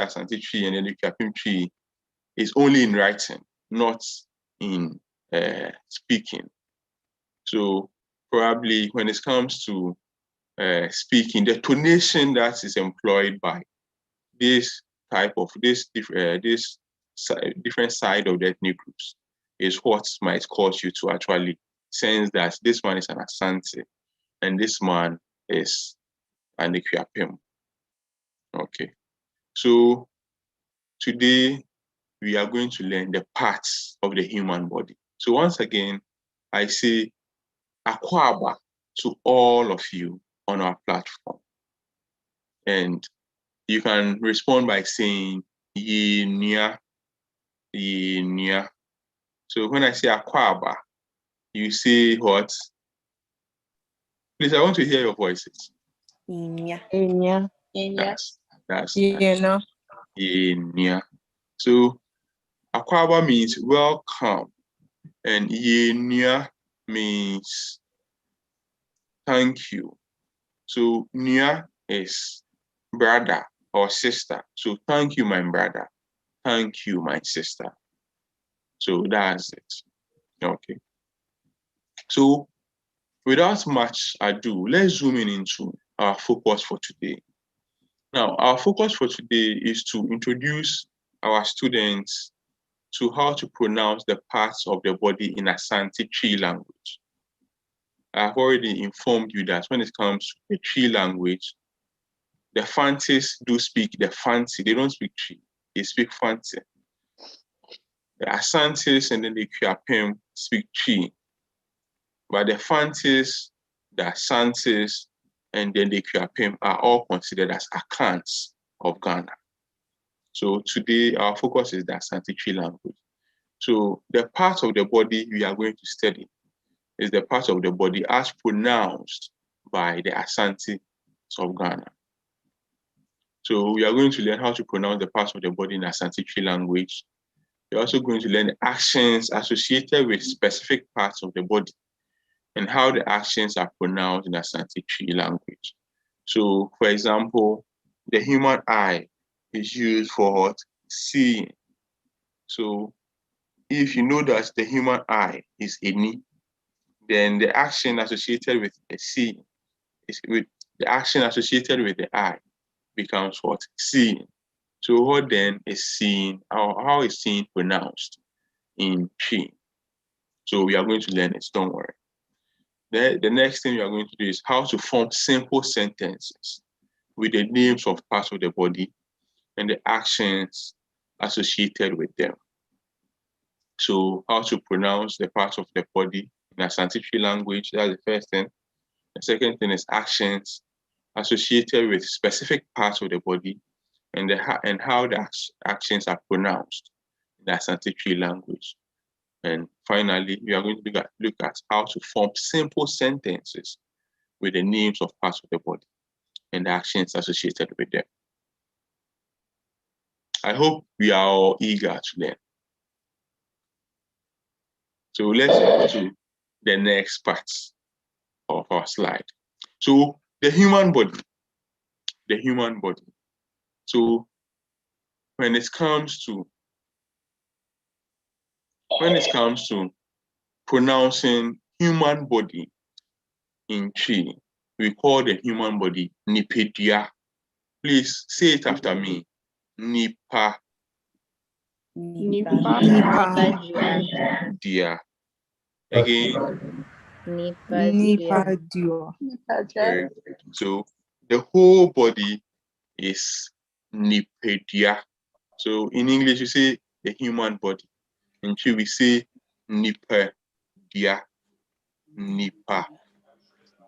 Asante tree and then the Kuapem tree is only in writing, not in speaking. So probably when it comes to speaking, the tonation that is employed by this type of this different side of the ethnic groups is what might cause you to actually sense that this man is an Asante and this man is an Kuapem. Okay, so today we are going to learn the parts of the human body. So once again, I say Akwaba to all of you on our platform. And you can respond by saying Yinia, Yinia. So when I say Akwaba, you say what? Please, I want to hear your voices. Yinia. That's Yinia. Yinia. So Akwaba means welcome, and Yinia means thank you. So Nia is brother or sister. So thank you, my brother. Thank you, my sister. So that's it. Okay. So without much ado, let's zoom in into our focus for today. Now, our focus for today is to introduce our students to how to pronounce the parts of the body in Asante Twi language. I've already informed you that when it comes to the Twi language, the Fantis do speak the Fanti. They don't speak Twi. They speak Fanti. The Asantes and then the Kuapem speak Twi. But the Fantis, the Asantes, and then the Kuapem are all considered as Akans of Ghana. So today our focus is the Asante Twi language. So the part of the body we are going to study is the part of the body as pronounced by the Asante of Ghana. So we are going to learn how to pronounce the parts of the body in Asante Twi language. We're also going to learn the actions associated with specific parts of the body and how the actions are pronounced in Asante Twi language. So, for example, the human eye is used for what? Seeing. So, if you know that the human eye is Eni, then the action associated with the seeing is with the action associated with the eye becomes what? Seeing. So what then is seen, how is seen pronounced in Twi? So we are going to learn it, don't worry. The next thing we are going to do is how to form simple sentences with the names of parts of the body and the actions associated with them. So how to pronounce the parts of the body in Asante Twi language, that's the first thing. The second thing is actions associated with specific parts of the body and how the actions are pronounced in the Asante Twi language. And finally, we are going to look at how to form simple sentences with the names of parts of the body and the actions associated with them. I hope we are all eager to learn. So let's go to the next part of our slide. So the human body. So when it comes to pronouncing human body in Twi, we call the human body Nipedia. Please say it after me. Nipa. Dia. Again. Nipa. So the whole body is Nipedia. So in English, you say the human body. In Twi, we say Nipa dia. Nipa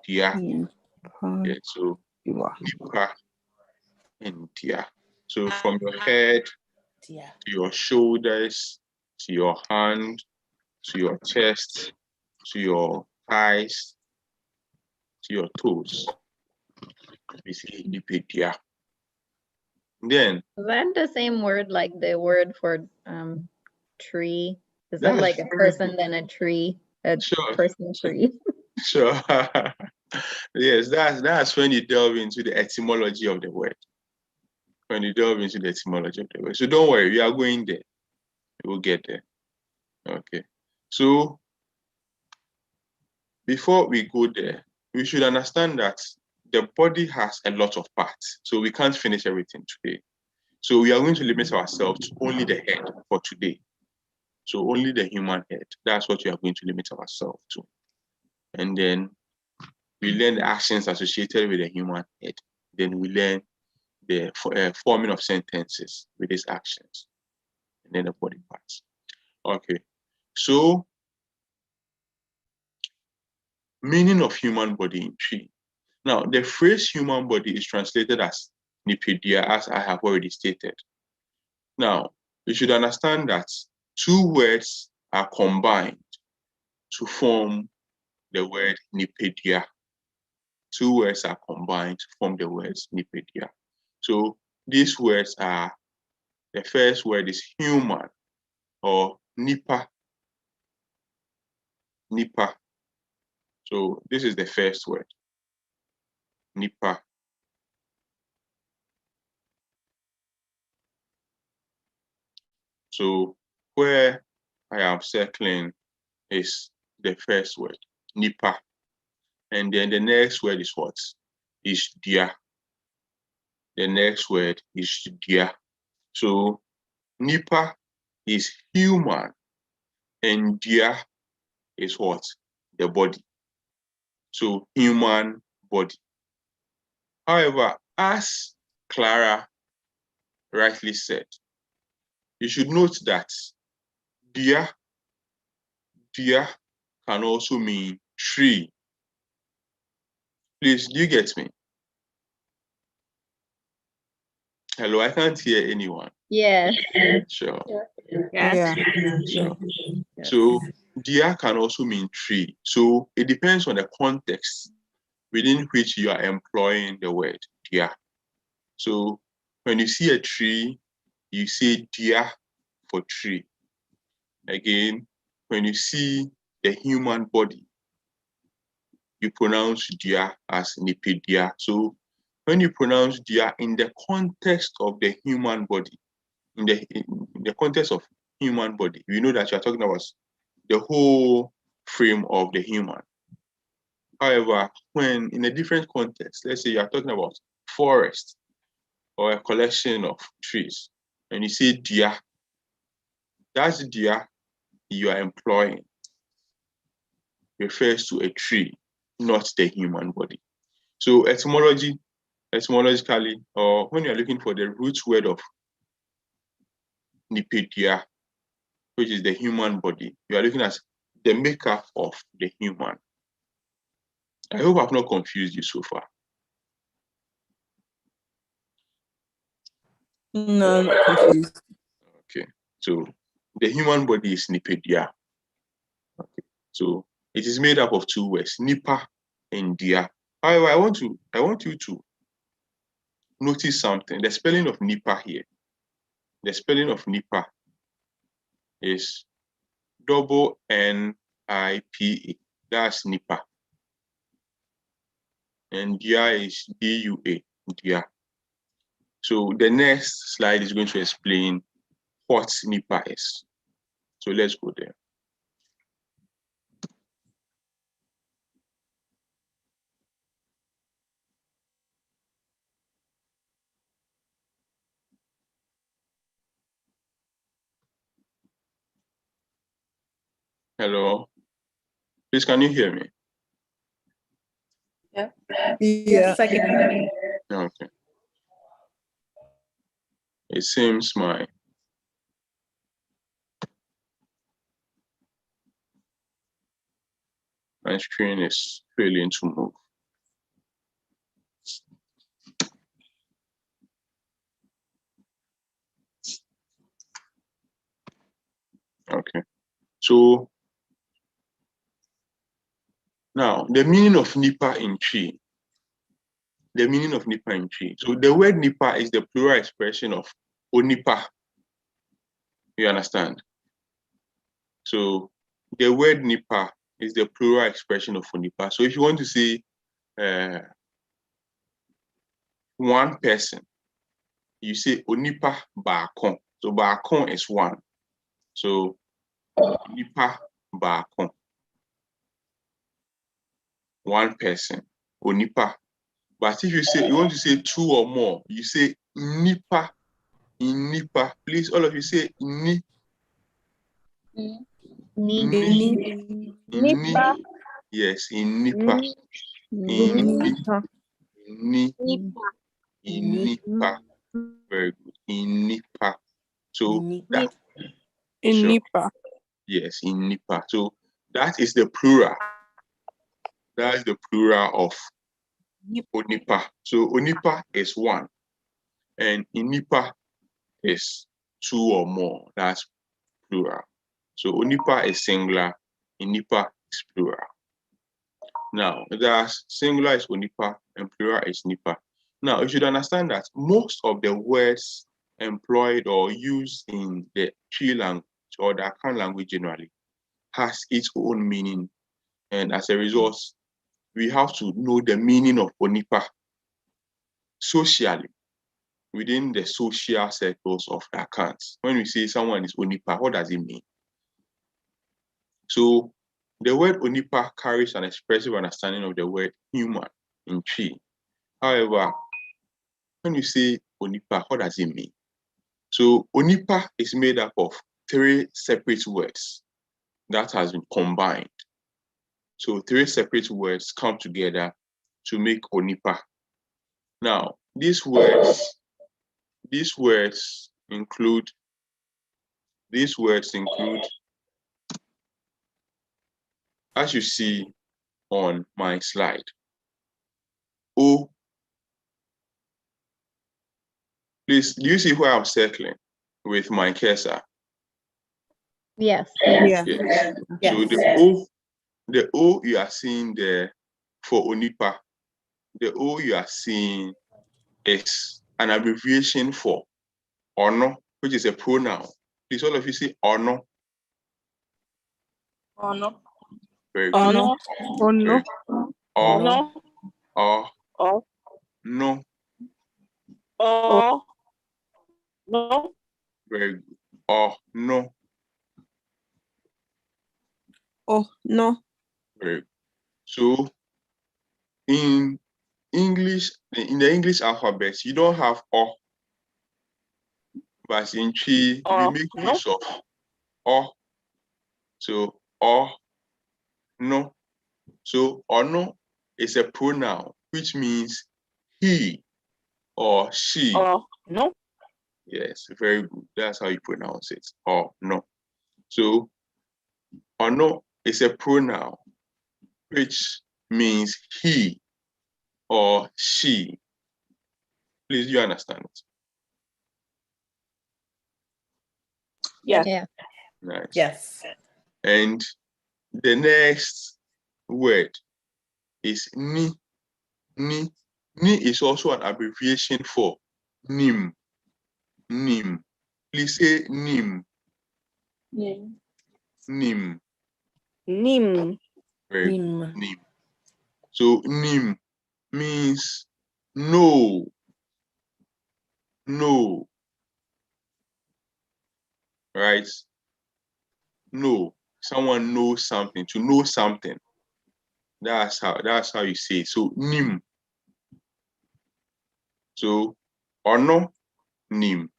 dia. Yeah, so Nipa and dia. So from your head to your shoulders, to your hand, to your chest, to your thighs, to your toes. We say Nipedia. Then is that the same word like the word for tree? Is that like a person than a tree? A person tree? Sure. Yes, that's when you delve into the etymology of the word. when you delve into the etymology of the word. So don't worry, we are going there. We will get there. Okay. So before we go there, we should understand that the body has a lot of parts. So we can't finish everything today. So we are going to limit ourselves to only the head for today. So only the human head. That's what we are going to limit ourselves to. And then we learn the actions associated with the human head. Then we learn the forming of sentences with these actions. And then the body parts. Okay. So meaning of human body in Twi. Now, the phrase human body is translated as nipedia, as I have already stated. Now, you should understand that two words are combined to form the word nipedia. Two words are combined to form the words nipedia. So these words are, the first word is human or nipa. Nipa. So this is the first word, nipa. So where I am circling is the first word, nipa. And then the next word is what? Is dia. The next word is dia. So nipa is human and dia is what? The body. So human body. However, as Clara rightly said, you should note that dia can also mean tree. Please, do you get me? Hello, I can't hear anyone. Yes. Sure. Yeah. Sure. So dia can also mean tree. So it depends on the context within which you are employing the word dia. So when you see a tree, you say dia for tree. Again, when you see the human body, you pronounce dia as nipedia. So when you pronounce dia in the context of the human body, in the context of human body, we know that you are talking about the whole frame of the human. However, when in a different context, let's say you are talking about forest or a collection of trees, and you say dia, that's dia you are employing refers to a tree, not the human body. So etymologically, or when you're looking for the root word of nipedia, which is the human body, you are looking at the makeup of the human. I hope I've not confused you so far. No, I'm not confused. Okay, so the human body is nipedia. Okay, so it is made up of two words, nipa and dia. However, I want you to notice something. The spelling of nipa here. The spelling of nipa is double N-I-P-A. That's nipa. And dia is D-U-A, dia. So the next slide is going to explain what nipa is. So let's go there. Hello. Please, can you hear me? Yeah. Yes, I can hear you. Okay. It seems my screen is failing to move. Okay. So now the meaning of nipa in Twi. The meaning of nipa in Twi. So the word nipa is the plural expression of onipa. You understand? So the word nipa is the plural expression of onipa. So if you want to say one person, you say onipa baako. So baako is one. So onipa baako. One person. Onipa. But if you want to say two or more, you say nipa. Nipa. Please, all of you say ni. Ni. Yes, in nipa. In nipa. Very good. In nipa. So that. In NIPA. Yes, in NIPA. So that is the plural. That is the plural of onipa. So onipa is one, and inipa is two or more. That's plural. So onipa is singular, inipa is plural. Now, that's singular is onipa and plural is nipa. Now, you should understand that most of the words employed or used in the Twi language or the Akan language generally has its own meaning. And as a result, we have to know the meaning of onipa socially, within the social circles of the accounts. When we say someone is onipa, what does it mean? So the word onipa carries an expressive understanding of the word human in Twi. However, when you say onipa, what does it mean? So onipa is made up of three separate words that has been combined. So three separate words come together to make onipa. Now, these words include, as you see on my slide, O. Please, do you see where I'm circling with my cursor? Yes. Yeah. Yes. Yes. So the O you are seeing there for onipa, the O you are seeing is an abbreviation for ono, which is a pronoun. Please, all of you see ono. Ono. Very good. Ono. Ono. Ono. Oh. No. Oh. No. Very good. Oh, no. Oh, no. Very good. So in English, in the English alphabet, you don't have O, but in Twi, we make use of O. So O, no. So ono is a pronoun, which means he or she. No. Yes, very good. That's how you pronounce it. Or no. So ono is a pronoun, which means he or she. Please, you understand it? Yes. Yeah. Nice. Yes. And the next word is ni. Ni. Ni is also an abbreviation for nim. Nim. Please say nim. Nim. Nim. Nim. Very good. Nim. So nim means know. Know. Right? Know. Someone knows something. To know something. That's how you say it. So nim. So ono nim.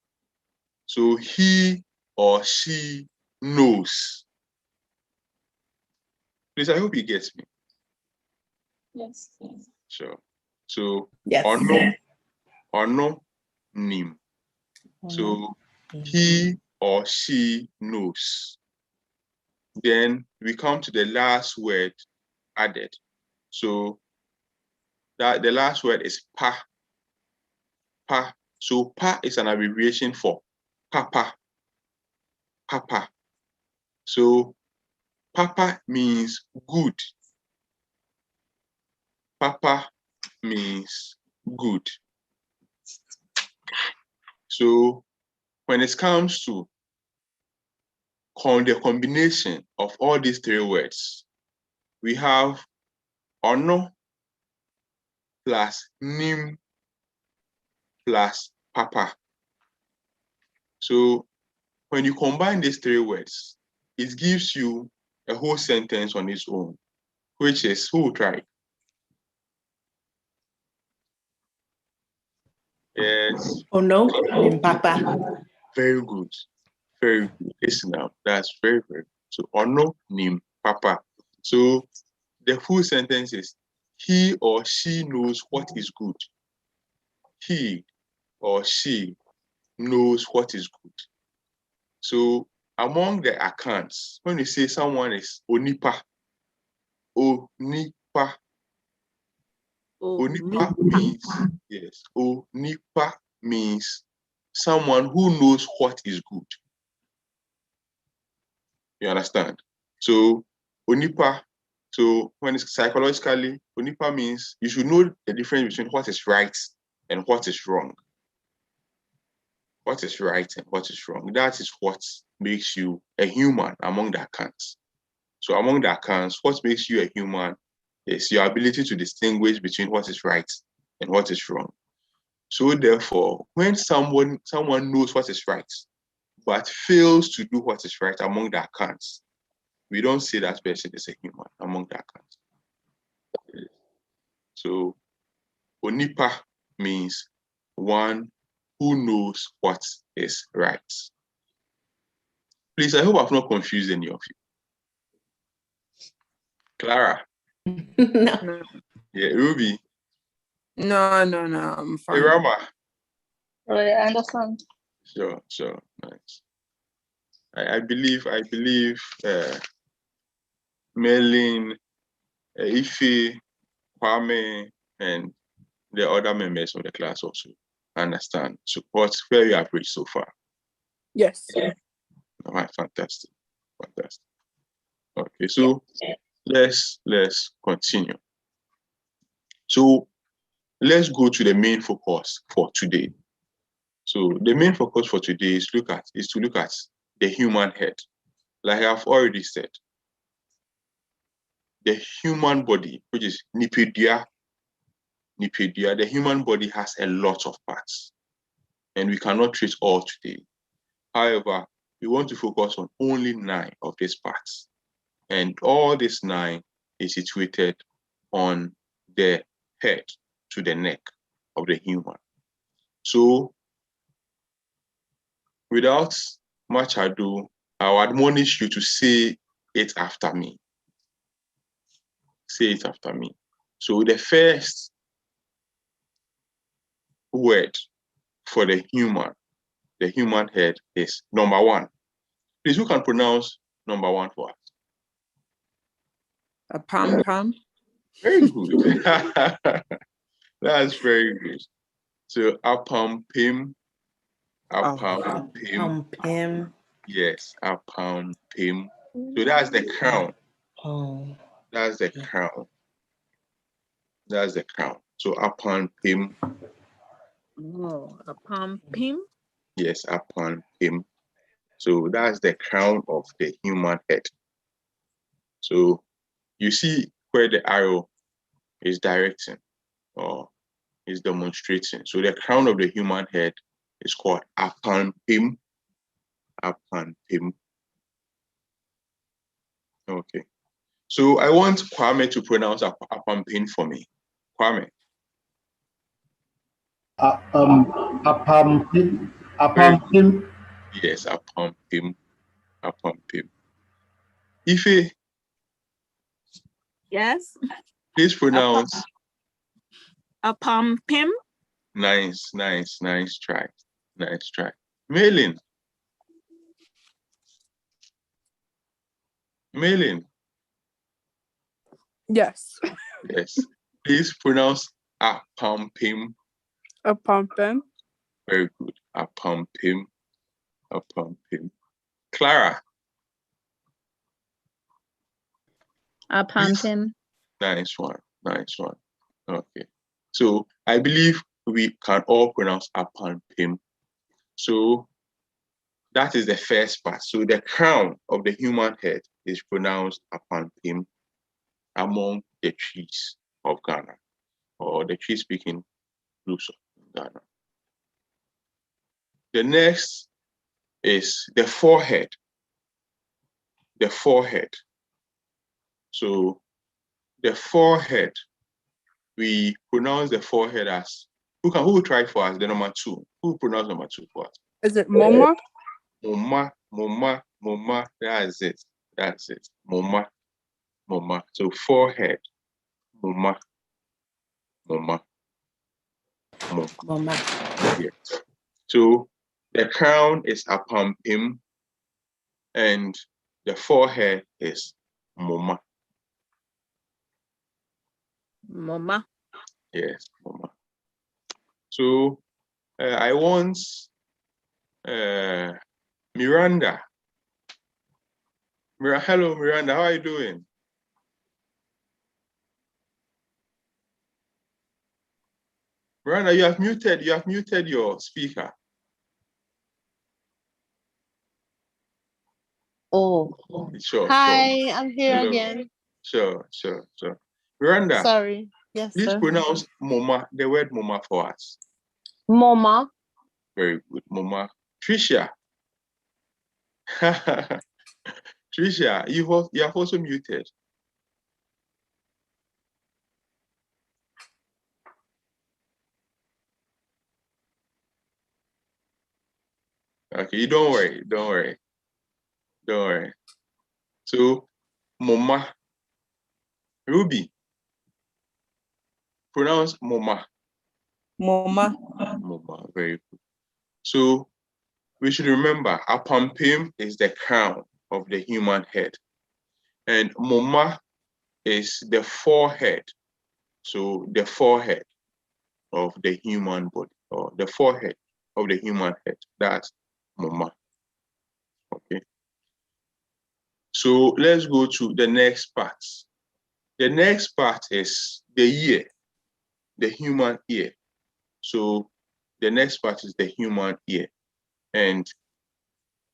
So he or she knows. Please, I hope you get me. Yes. Sure. So Yes. ono nim. So he or she knows. Then we come to the last word added. So that the last word is pa. Pa. So pa is an abbreviation for papa. Papa. So papa means good. Papa means good. So when it comes to the combination of all these three words, we have ono plus nim plus papa. So when you combine these three words, it gives you a whole sentence on its own, which is, who will try? Yes. Oh no, Papa. Very good. Very good. Listen now. That's very, very good. So ono nim papa. So the full sentence is, he or she knows what is good. He or she knows what is good. So among the accounts, when you say someone is onipa, onipa, onipa means, yes, onipa means someone who knows what is good. You understand? So onipa, so when it's psychologically, onipa means you should know the difference between what is right and what is wrong. What is right and what is wrong. That is what makes you a human among the accounts. So among the accounts, what makes you a human is your ability to distinguish between what is right and what is wrong. So therefore, when someone knows what is right, but fails to do what is right among the accounts, we don't say that person is a human among the accounts. So onipa means one who knows what is right. Please, I hope I've not confused any of you. Clara? No. Yeah, Ruby? No, I'm fine. Irama? I understand. Sure, nice. I believe Merlin, Ife, Kwame, and the other members of the class also understand. So what's where you have reached so far? Yes. All right, fantastic. Okay, so let's continue. So let's go to the main focus for today. So the main focus for today is to look at the human head. Like I've already said, the human body, which is Nipedia, the human body has a lot of parts, and we cannot treat all today. However, we want to focus on only 9 of these parts, and all these 9 is situated on the head to the neck of the human. So without much ado, I'll admonish you to say it after me. Say it after me. So the first word for the human head is number 1. Please, who can pronounce number 1 for us? A pam. Very good. That's very good. So apam pim. Pim. Yes, apam pim. So that's the crown. Oh. That's the crown. That's the crown. So apam pim. Oh, a palm pim. Yes, upon him. So that's the crown of the human head. So you see where the arrow is directing or is demonstrating. So the crown of the human head is called upon him. Upon him. Okay. So I want Kwame to pronounce upon him for me. Kwame. Upon him. Yes, upon him. Upon him. Ife, Yes. please pronounce. Upon pim. Nice try. Malin. Yes. Yes. Please pronounce apampim. A pumpkin. Very good. Apampim. Clara. A palm pim. Nice one. Okay. So I believe we can all pronounce apampim. So that is the first part. So the crown of the human head is pronounced apampim among the trees of Ghana, or the tree-speaking groups of Ghana. The next is the forehead. The forehead. So the forehead, we pronounce the forehead as, who will try for us? The number 2. Who will pronounce number 2 for us? Is it Moma? Moma, Moma, Moma. That's it. That's it. Moma, Moma. So forehead. Moma, Moma, Moma. Mama. Yes. So the crown is apampim, and the forehead is Moma. Mama. Yes, Moma. So I want Miranda. Hello, Miranda. How are you doing? Miranda, you have muted your speaker. Oh. Sure. Hi, I'm here Hello. again. Sure. Miranda, Sorry. Yes, please sir. pronounce Moma, the word Moma for us. Moma. Very good, Moma. Tricia. Tricia, you have also muted. Okay, don't worry. So, Moma. Ruby, pronounce Moma. Mama. Moma, very good. So, we should remember, apampim is the crown of the human head. And Moma is the forehead. So, the forehead of the human body, or the forehead of the human head. That's Moma. Okay. So let's go to the next part. The next part is the ear, the human ear. So the next part is the human ear. And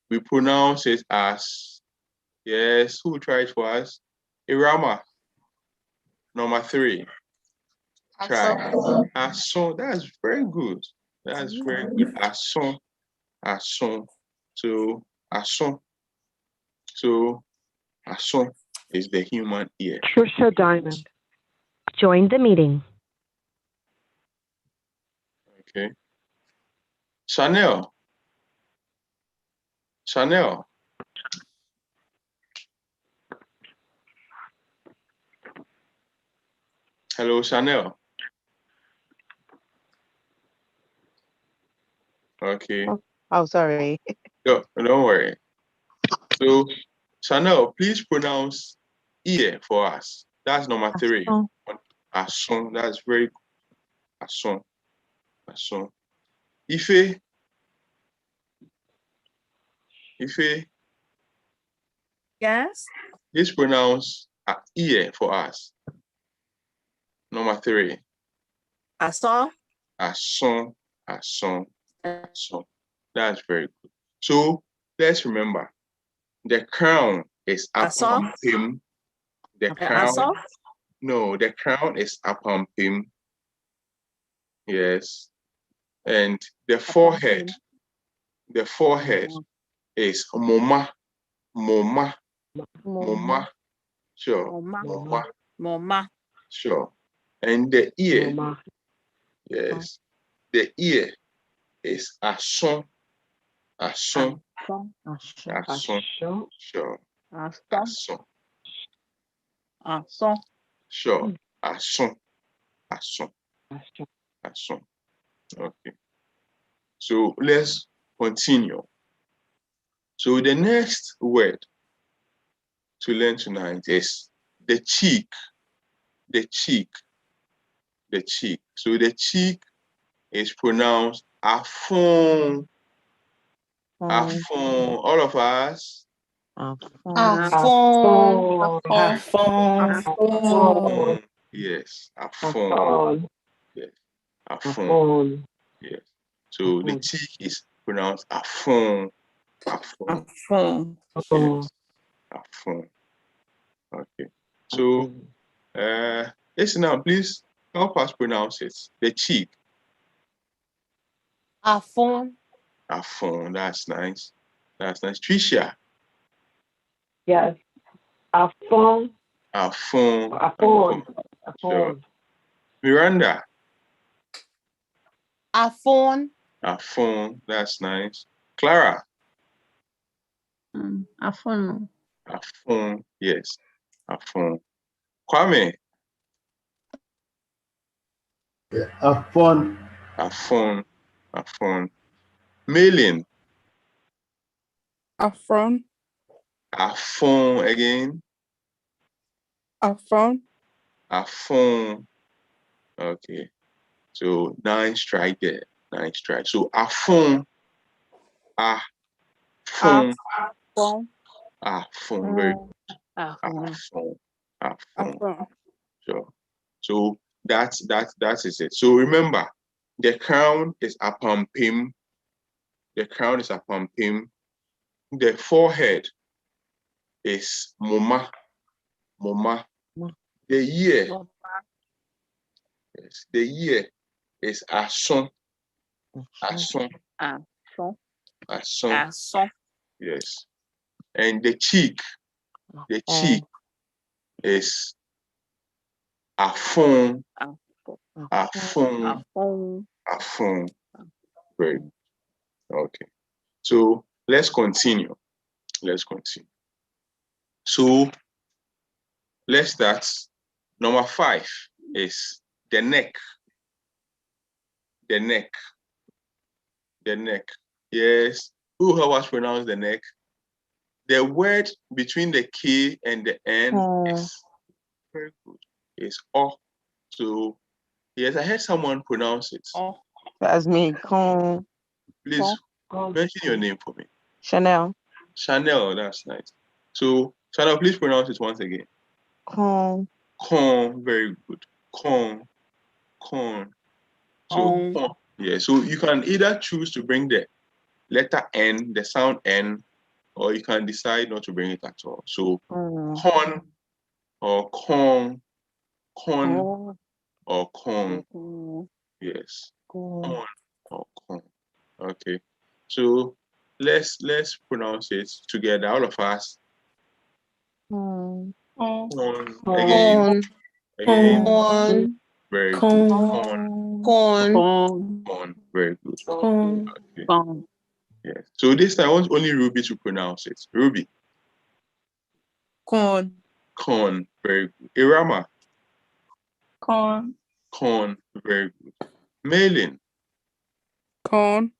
we pronounce it as, yes, who tried for us? Irama, number 3. Try. Ason, that's very good. That's very good. Ason. So Ason. So Ason is the human ear. Trisha Diamond. Join the meeting. Okay. Chanel. Hello, Chanel. Okay. Oh, sorry. Don't worry. So, Chanel, please pronounce ear for us. That's number 3. Ason. That's very good. Ason. Ife. Yes. Please pronounce ear for us. Number 3. Aso. Ason. That's very good. So let's remember, the crown is apampim. The crown is apampim. Yes. And the forehead is Moma. Sure. Moma. Sure. And the ear, yes, the ear is Ason. Sure. Ason. Sure. Ason. Okay. So let's continue. So the next word to learn tonight is the cheek. The cheek. So the cheek is pronounced afon. Afon. All of us. Afon. Yes. Afon. Yes. Afon. Yes. So the cheek is pronounced afon. Afon. Yes. Afon. Okay. So listen now, please help us pronounce it. The cheek. Afon. Afon. That's nice. That's nice. Tricia. Yes. A phone. A phone. A phone. A Sure. phone. Miranda. A phone. A phone. That's nice. Clara. A phone. A phone. Yes. A phone. Kwame. A phone. A phone. A phone. Mailing. A phone. A phone again. A phone. A phone. Okay. So 9 strike there. 9 strike. So a phone. A phone. Phone. A phone. Very good. A A phone. phone. A A phone. phone. Sure. So that is it. So remember, the crown is upon him. The crown is upon him. The forehead is moma. Moma. The ear. Yes. The ear is ason. Ason. A phone. Ason. A song. Yes. And the cheek is afon. A Afon. a phone. Afon. Very good. Okay. So let's continue. Let's continue. So let's start. Number 5 is the neck. The neck. The neck. Yes. Who help us pronounce the neck? The word between the K and the N is very good. It's O. So yes, I heard someone pronounce it. Oh. That's me. Con. Please mention your name for me. Chanel. Chanel, that's nice. So Chanel, please pronounce it once again. Con. Corn, very good. Corn. So corn. Yeah, so you can either choose to bring the letter N, the sound N, or you can decide not to bring it at all. So corn or corn or corn. Yes. Corn or corn. Okay. So let's pronounce it together, all of us. Corn. Again. Con. Very good. Con. Corn. Very good. Okay. Phone. Yes. So this time I want only Ruby to pronounce it. Ruby. Corn. Corn. Very good. Irama. Corn. Corn. Very good. Malin. Corn.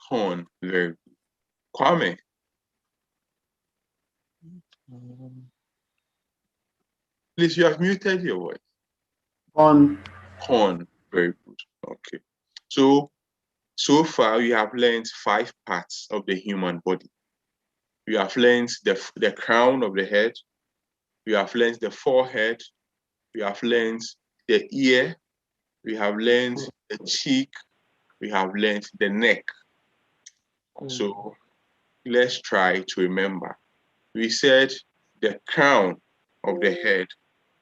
Corn. Very good. Kwame. Please, you have muted your voice. Corn. Very good. Okay. So far, we have learned 5 parts of the human body. We have learned the crown of the head. We have learned the forehead. We have learned the ear. We have learned the cheek. We have learned the neck. So let's try to remember. We said the crown of the head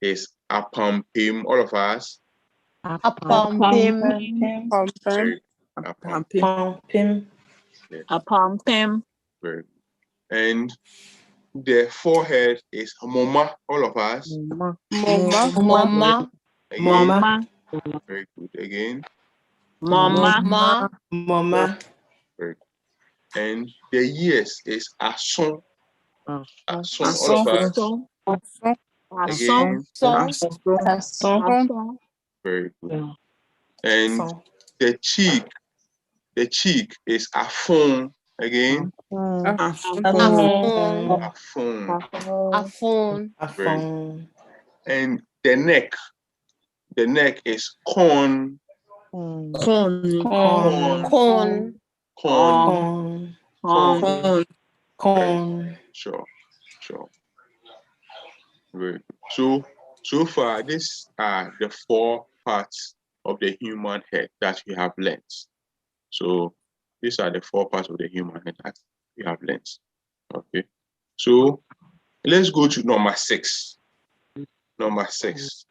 is upon him, all of us. Upon him. Upon him. Very good. And the forehead is moma, all of us. Mama. Again. Mama. Very good. Again. Mama. Very good. And the ears is ason. Ason, all of us. Again. Very good. And the cheek is afon. Again. Afon. Very good. And the neck is corn. Sure. Very good. So far, these are the 4 parts of the human head that we have learned. So these are the 4 parts of the human head that we have learned. Okay. So let's go to number 6. Number 6.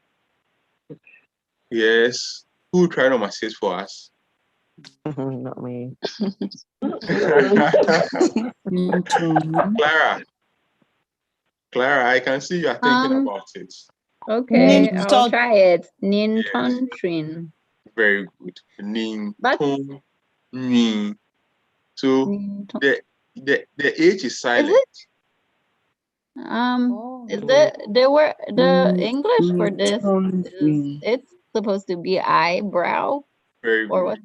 Yes. Who will try number 6 for us? Not me. Clara, I can see you are thinking about it. Okay, I'll try it. Ninton Trin. Very good. Ninton Ni. So the H is silent. Is the English for this? It's supposed to be eyebrow. Very good. Or what?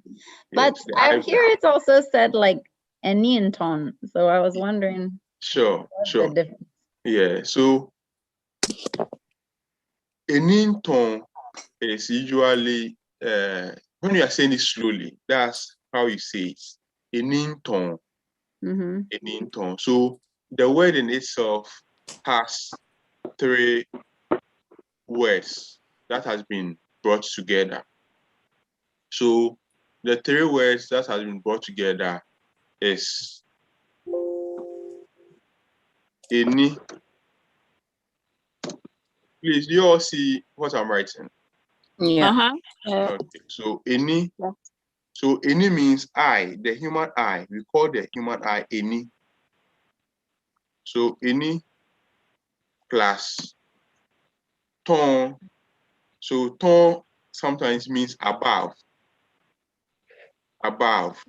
But I hear it's also said like a ninton. So I was wondering. Sure. The difference. Yeah. So a ninton is usually when you are saying it slowly, that's how you say it. A ninton. A ninton. So the word in itself has 3 words that has been brought together. So the 3 words that has been brought together is any. Please, do you all see what I'm writing? Yeah. Okay. So any. So any means eye, the human eye. We call the human eye any. So any plus ton. So ton sometimes means above. Above.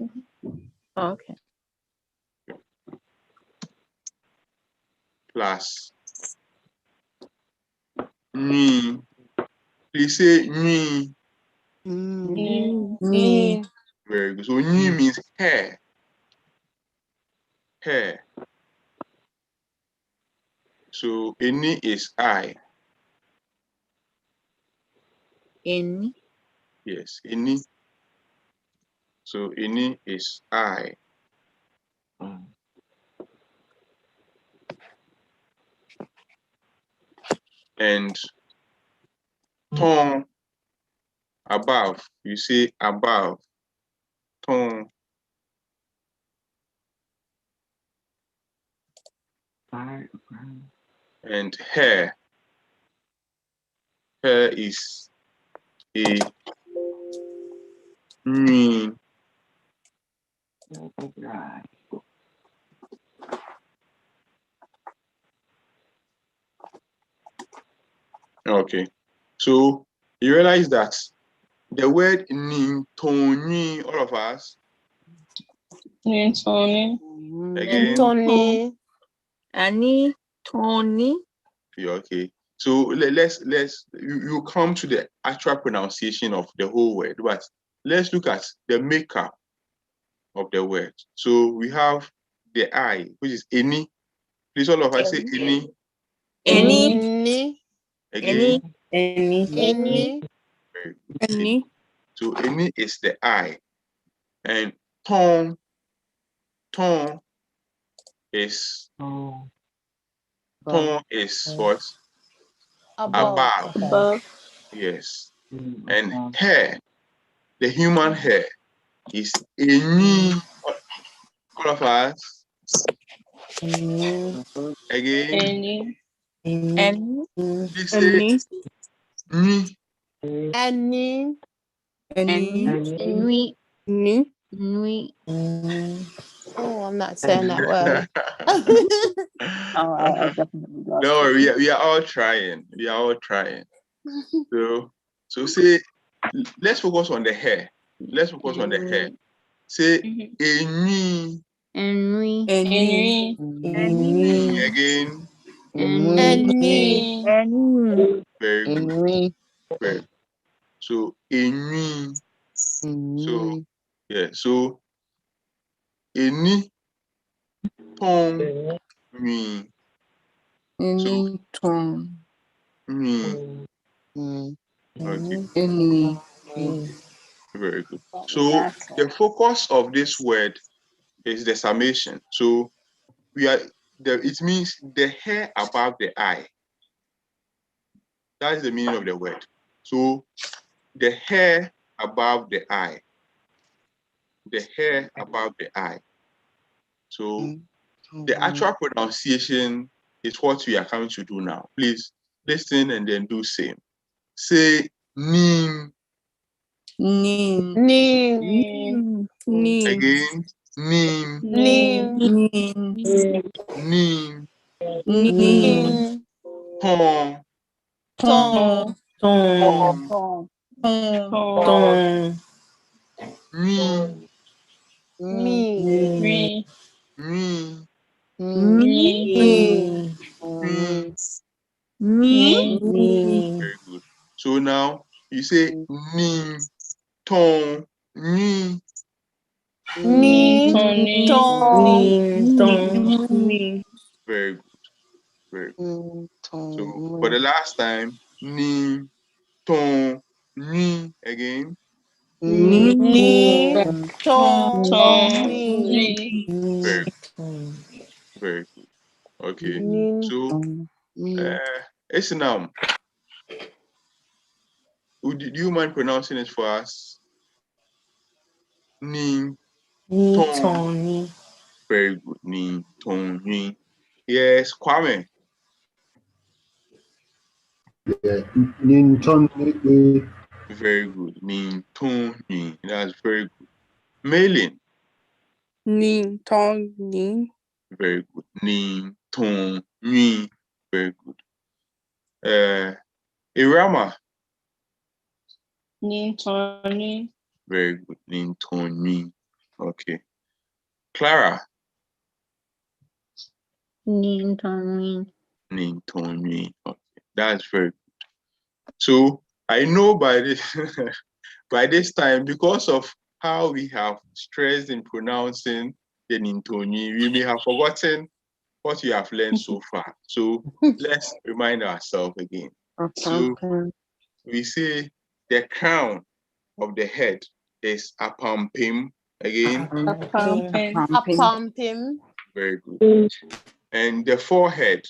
Okay. Plus ni. Please say ni. Very good. So ni means hair. Hair. So any is eye. Any. Yes, any. So any is eye. And ton above. You say above. Ton. And hair. Hair is a mean. Okay. So you realize that the word nintoni, all of us. Nintoni. Again. Tony. Annie, Tony. Yeah, okay. So let's you come to the actual pronunciation of the whole word, but let's look at the makeup of the word. So we have the I, which is any. Please all of us say any. Any. Again. Any. Any. So any is the I. And ton is ton is what? Above. Yes. And hair, the human hair, is any. All of us. Again. Any. Please say ni. Any. Nui. Oh, I'm not saying that well. I definitely lost. No, we are all trying. We are all trying. So say, let's focus on the hair. Let's focus on the hair. Say any. Enui. Again. Any. Very good. Very good. So any. So yeah. So any ton me. Any ton. Me. Okay. Any. Very good. So the focus of this word is the summation. So it means the hair above the eye. That's the meaning of the word. So the hair above the eye. The hair above the eye. So the actual pronunciation is what we are coming to do now. Please listen and then do same. Say nim. Nin. Nin. Nin. Again. Nin. Nin. Nin. Nin. Nin. Ton. Ton. Ton. Ton. Ni. Mi. Ni. Mi. Ni. Very good. So now you say ni, ton, ni. Ni. Ton. Very good. Very good. So for the last time, ni, ton, ni again. Ni. Ton. Ni. Very good. Very good. Okay. So it's now. Do you mind pronouncing it for us? Ni, ton. Very good. Ni, ton, ni. Yes, Kwame. Yeah. Nintoni. Very good. Ni, ton, ni. That's very good. Mailing. Nin. Ton. Nin. Very good. Ni, ton, ni. Very good. Irama. Nin. Ton. Nin. Very good. Ni, ton, ni. Okay. Clara. Nin, ton, nin. Ni, ton, ni. Okay. That's very good. So I know by this by this time, because of how we have stressed in pronouncing the Nintoni, we may have forgotten what we have learned so far. So let's remind ourselves again. So we say the crown of the head is apampim. Again. A pumping. Very good. And the forehead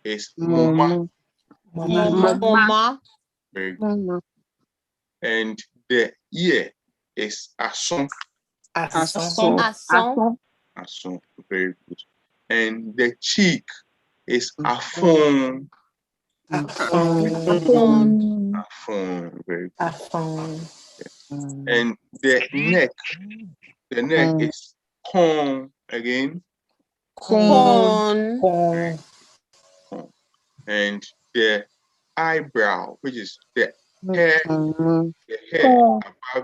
is moma. Mama. Very good. And the ear is ason. Ason. Ason. Very good. And the cheek is afon. Afon. Afon. Very good. And the neck is con again. Con. And the eyebrow, which is the hair above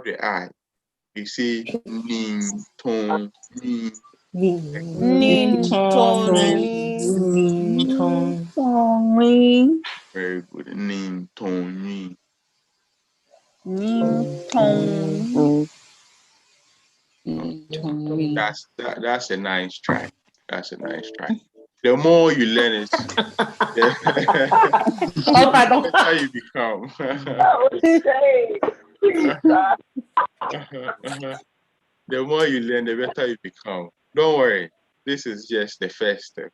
the eye, you see nin, ton, nin. Nin. Ton. Nin. Very good. Nin, ton, nin. That's a nice try. That's a nice try. The more you learn it, the better you become. The more you learn, the better you become. Don't worry. This is just the first step.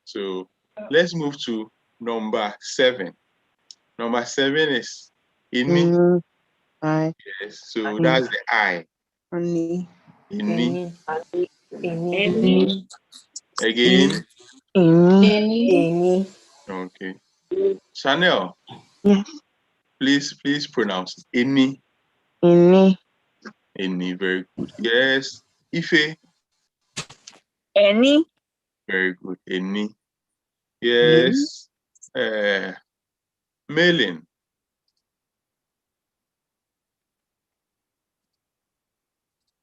So let's move to number 7. Number 7 is ini. Yes, so that's the I. Ini. Again. Okay. Chanel. Yes. Please pronounce it. Ini. Ini, very good. Yes. Ife. Any. Very good. Ini. Yes. Melin.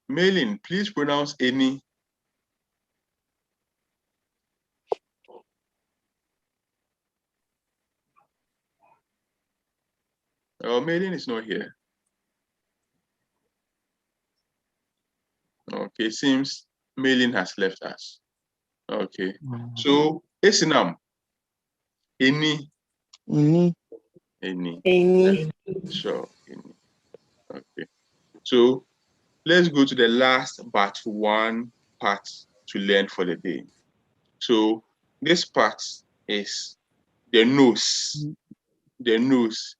Melin, please pronounce any. Oh, Melin is not here. Okay, seems Melin has left us. Okay. So Esinam. Any. Sure. Any. Okay. So let's go to the last but one part to learn for the day. So this part is the nose. The nose.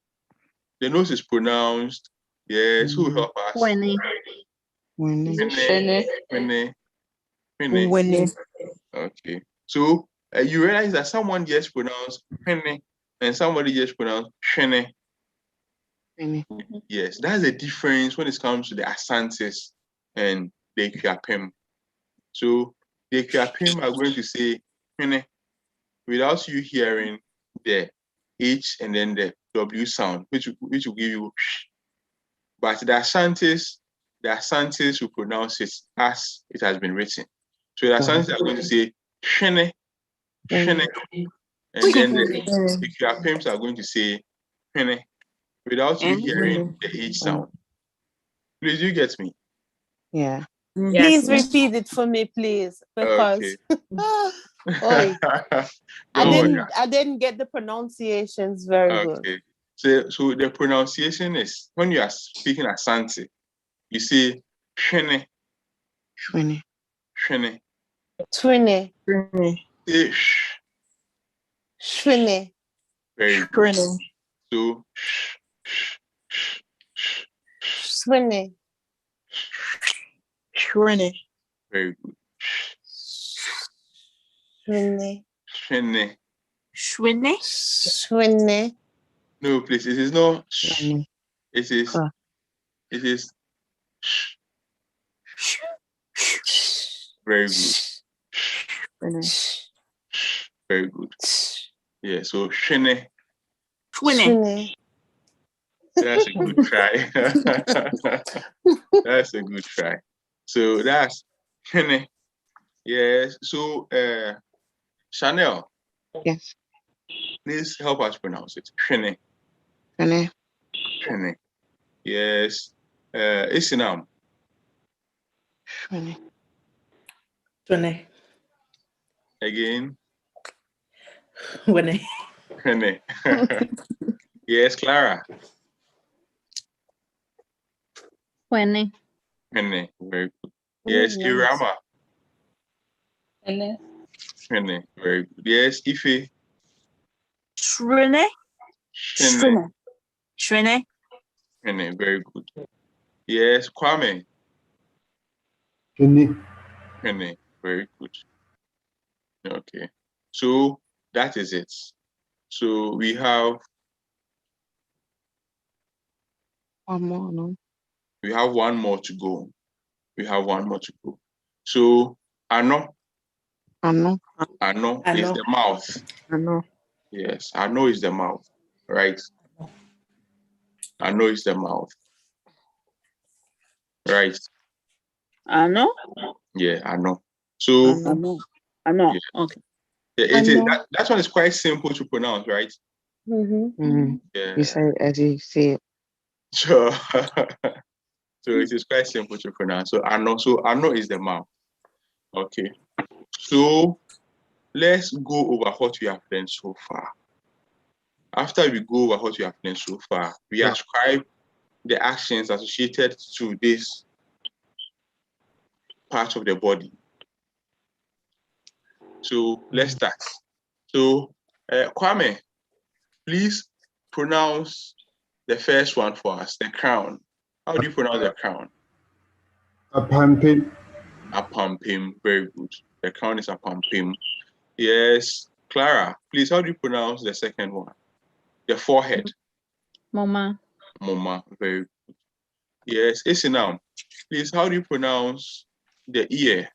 The nose is pronounced. Yes, who will help us? Winnie. Okay. So you realize that someone just pronounced Winnie and somebody just pronounced Shene. Yes, that's the difference when it comes to the Asantes and the Ekuapem. So the Ekuapem are going to say, without you hearing the H and then the W sound, which will give you, but the Asantes will pronounce it as it has been written. So the Asantes are going to say, shene, shene, and then the Ekuapems are going to say, shene, without you hearing the H sound. Please, you get me? Yeah. Yes. Please repeat it for me, please, because Okay. I didn't get the pronunciations very good. So the pronunciation is, when you are speaking Asante, you say shene, Shwene. shene. Twine. Say sh. Shwene. Very good. So sh. Shwene. Shwene. Very good. Shwene. Shene. Shwene. Shwene. No, please. It is not sh. It is. It is. Sh. Very good. Very good. Yeah. So shene. Shwene. That's a good try. That's a good try. So that's shene. Yes. So Chanel. Yes. Please help us pronounce it. Shene. Shwene. Shene. Yes. Isinam. Shwene. Shwene. Again. Shwene. Shene. Yes, Clara. Shwene. Shene. Very good. Yes, Irama. Shwene. Shene. Very good. Yes, Ife. Shwene. Shene. Shwene. Shene. Very good. Yes, Kwame. Shwene. Shene. Very good. Okay. So that is it. So we have One more, no? we have one more to go. We have one more to go. So Ano. Ano. Ano is the mouth. Ano. Yes, Ano is the mouth, right? Ano is the mouth, right? Ano. Yeah, Ano. So Ano. yeah. Okay. That one is quite simple to pronounce, right? Yeah. You say it as you see it. Sure. So it is quite simple to pronounce. So Ano is the mouth. Okay. So let's go over what we have learned so far. After we go over what we have learned so far, we ascribe the actions associated to this part of the body. So let's start. So Kwame, please pronounce the first one for us, the crown. How do you pronounce the crown? Apampim. Apampim, very good. The crown is apampim. Yes, Clara, please, how do you pronounce the second one? The forehead. Moma. Moma, very good. Yes, Isinam, please, how do you pronounce the ear?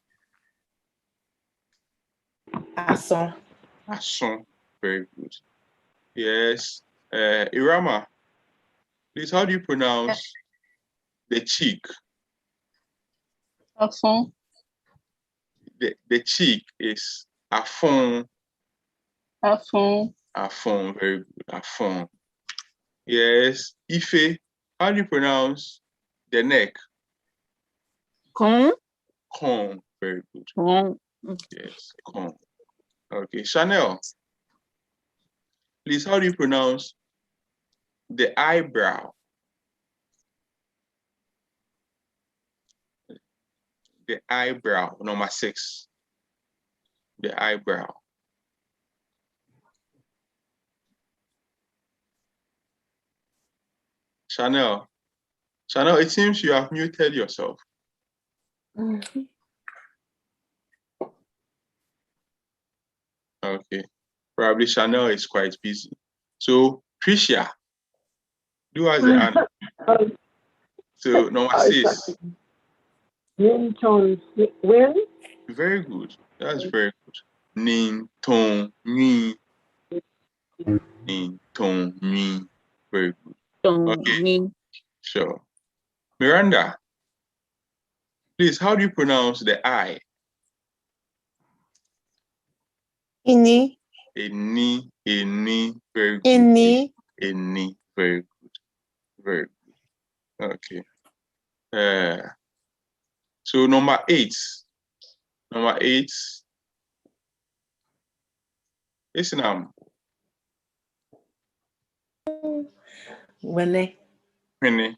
Ason. Ason, very good. Yes, Irama, please, how do you pronounce the cheek? Afon. The cheek is afon. Afon. Afon, very good. Afon. Yes, Ife, how do you pronounce the neck? Con. Con, very good. Con. Yes, con. Okay, Chanel, please, how do you pronounce the eyebrow? The eyebrow, number 6. The eyebrow. Chanel, it seems you have muted yourself. Okay, probably Chanel is quite busy. So, Tricia, Do as the answer. So number 6. Nintong when? Very good. That's very good. Nintong ni. Nintong ni. Very good. Okay. Sure. Miranda, please, how do you pronounce the I? Ini. Any. Very good. Ini. Any. Very good. Very good. Okay. So number 8. Number 8. Isnam. Wene. Penny.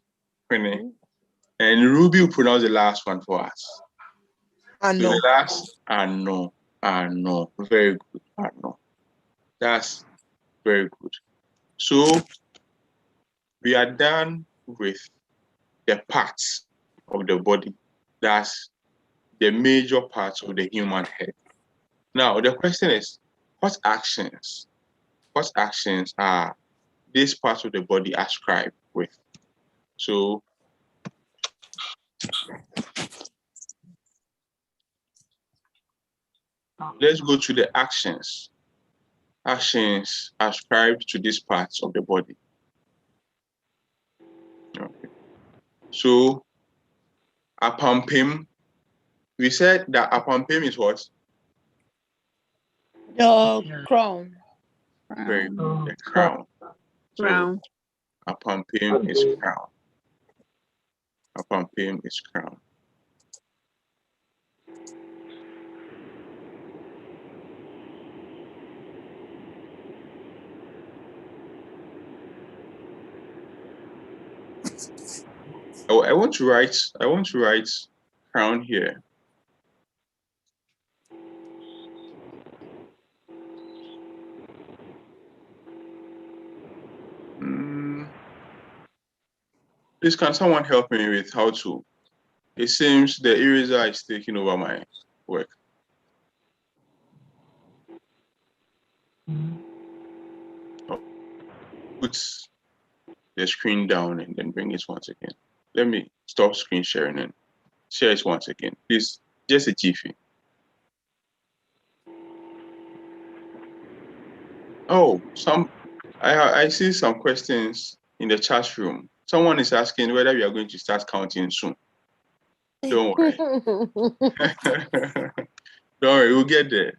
And Ruby will pronounce the last one for us. Ano. So the last, ano. Very good. Ano. That's very good. So we are done with the parts of the body. That's the major parts of the human head. Now the question is, what actions are these parts of the body ascribed with? So let's go to the actions ascribed to these parts of the body. Okay. So apampim, we said that apampim is what? The crown. Very good. The crown. Crown. So apampim is crown. Apampim is crown. Oh, I want to write crown here. Please, can someone help me with how to? It seems the eraser is taking over my work. Oh, put the screen down and then bring it once again. Let me stop screen sharing and share it once again. Please, just a jiffy. Oh, I see some questions in the chat room. Someone is asking whether we are going to start counting soon. Don't worry. Don't worry, we'll get there.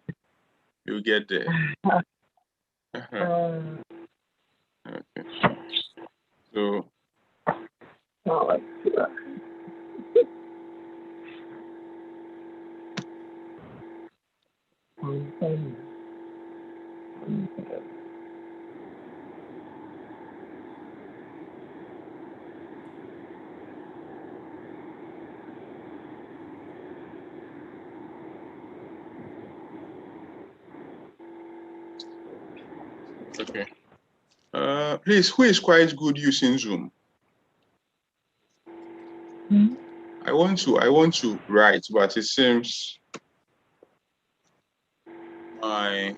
We'll get there. Okay. So Let's see that. okay. Please, who is quite good using Zoom? I want to write, but it seems my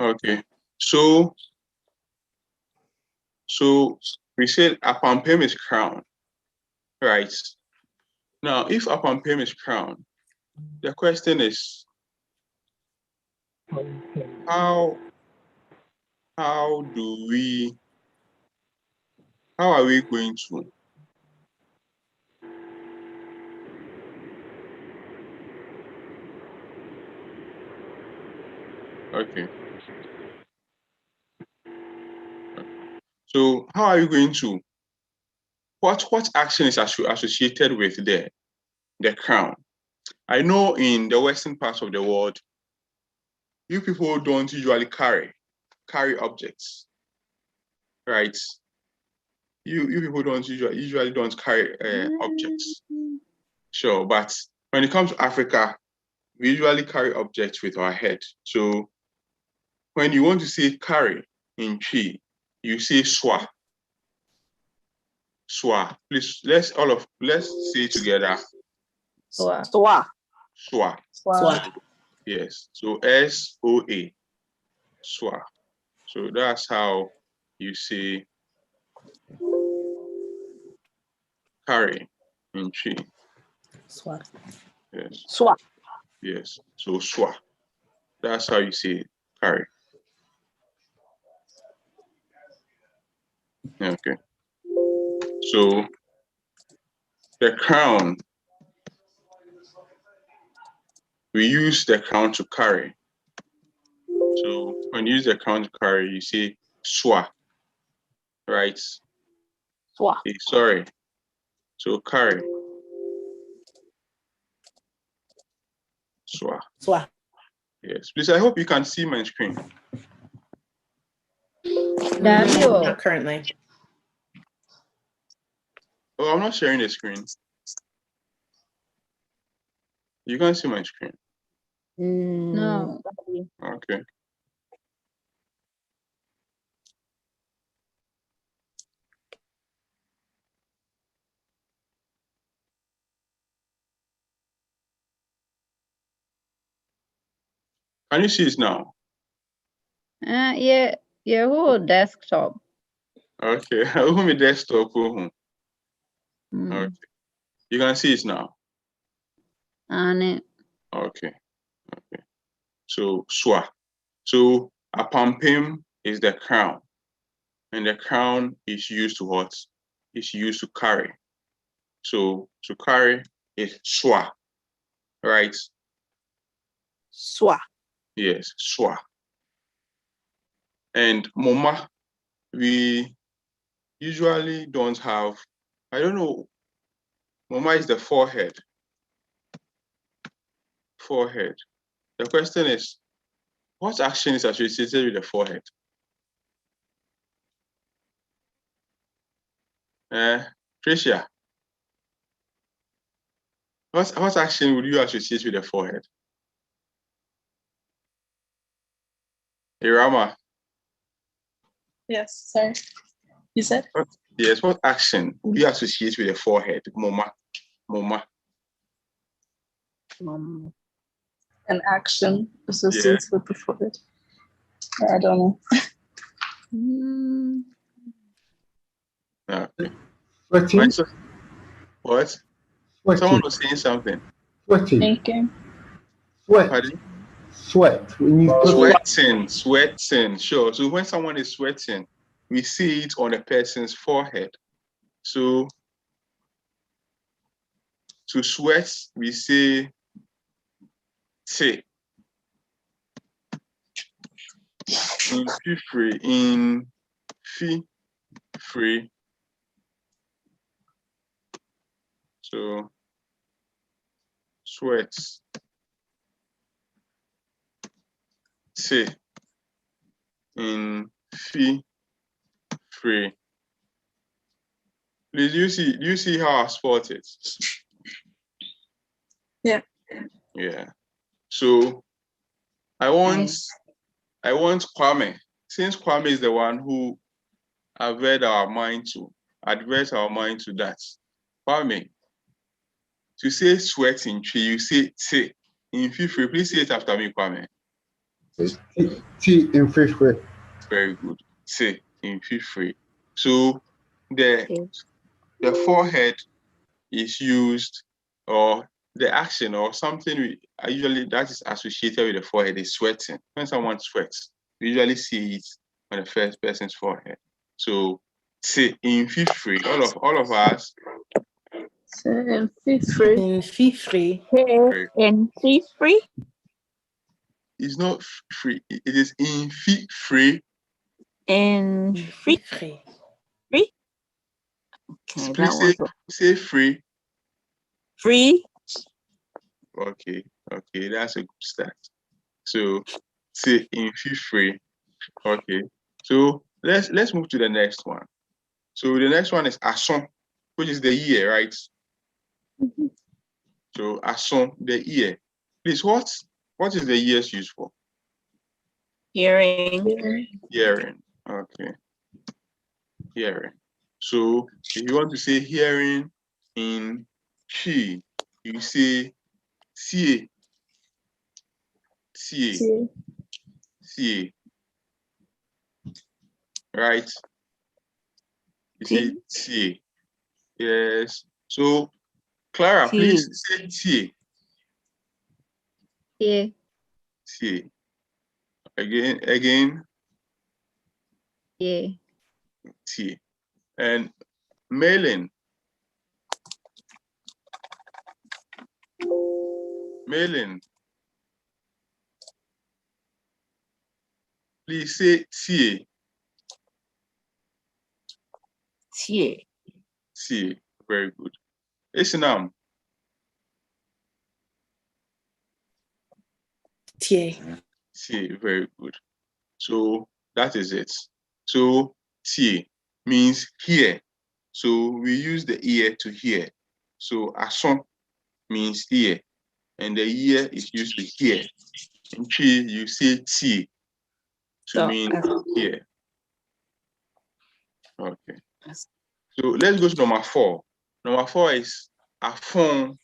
okay. So we said apampem is crown, right? Now, if apampem is crown, the question is how are we going to okay. So how are you going to what action is associated with the crown? I know in the western parts of the world, you people don't usually carry objects, right? You people don't usually don't carry objects. Sure, but when it comes to Africa, we usually carry objects with our head. So when you want to say carry in Twi, you say swa. Swa. Please, let's say together. Swa. Swa. Swa. Swa. Yes. So SOA. Swa. So that's how you say carry in Twi. Swa. Yes. Swa. Yes. So swa. That's how you say carry. Okay. So the crown, we use the crown to carry. So when you use the crown to carry, you say swa, right? Swa. Sorry. So carry. Swa. Swa. Yes. Please, I hope you can see my screen. Not currently. Oh, I'm not sharing the screen. You can see my screen. No. Okay. Can you see it now? Yeah, your whole desktop. Okay. I'll open my desktop. Okay. You can see it now. And Okay. Okay. So swa. So a pampim is the crown. And the crown is used to what? It's used to carry. So to carry is swa, right? Swa. Yes, swa. And moma, we usually don't have, I don't know, moma is the forehead. Forehead. The question is, what action is associated with the forehead? Tricia, what action would you associate with the forehead? Irama. Yes, sorry. You said? Yes, what action would you associate with the forehead? Moma. An action associated with the forehead. I don't know. Okay. Sweating. What? Sweating. Someone was saying something. Sweating. Thinking. Sweat. Pardon? Sweat. When you Sweating. Sure. So when someone is sweating, we see it on a person's forehead. So to sweat, we say te. In fifree, in free. So sweat. Te. In free. Please, you see how I spot it? Yeah. Yeah. So I want Kwame, since Kwame is the one who advert our mind to that. Kwame, to say sweat in Twi, you say te in Fifre. Please say it after me, Kwame. T in Fifre. Very good. Te in Fifre. So the forehead is used, or the action or something usually that is associated with the forehead is sweating. When someone sweats, we usually see it on the first person's forehead. So say in Fifre, all of us. In Fifre. In Fifre? It's not free. It is in Fifre. In Fifre. Okay, Please that one. say free. Free. Okay, that's a good start. So say in free. Okay, so let's move to the next one. So the next one is ason, which is the year, right? So ason, the year. Please, what is the years used for? Hearing. Hearing. Okay. Hearing. So if you want to say hearing in chi, you say tie. Right? You say tie. Yes. So Clara, please say tie. Tie. Again. Tie. And Malin. Please say tie. Tie. Very good. Isinam. Tie. Very good. So that is it. So tie means hear. So we use the ear to hear. So ason means ear, and the ear is used to hear. In chi, you say tie to mean hear. Okay. So let's go to number 4. Number 4 is afon.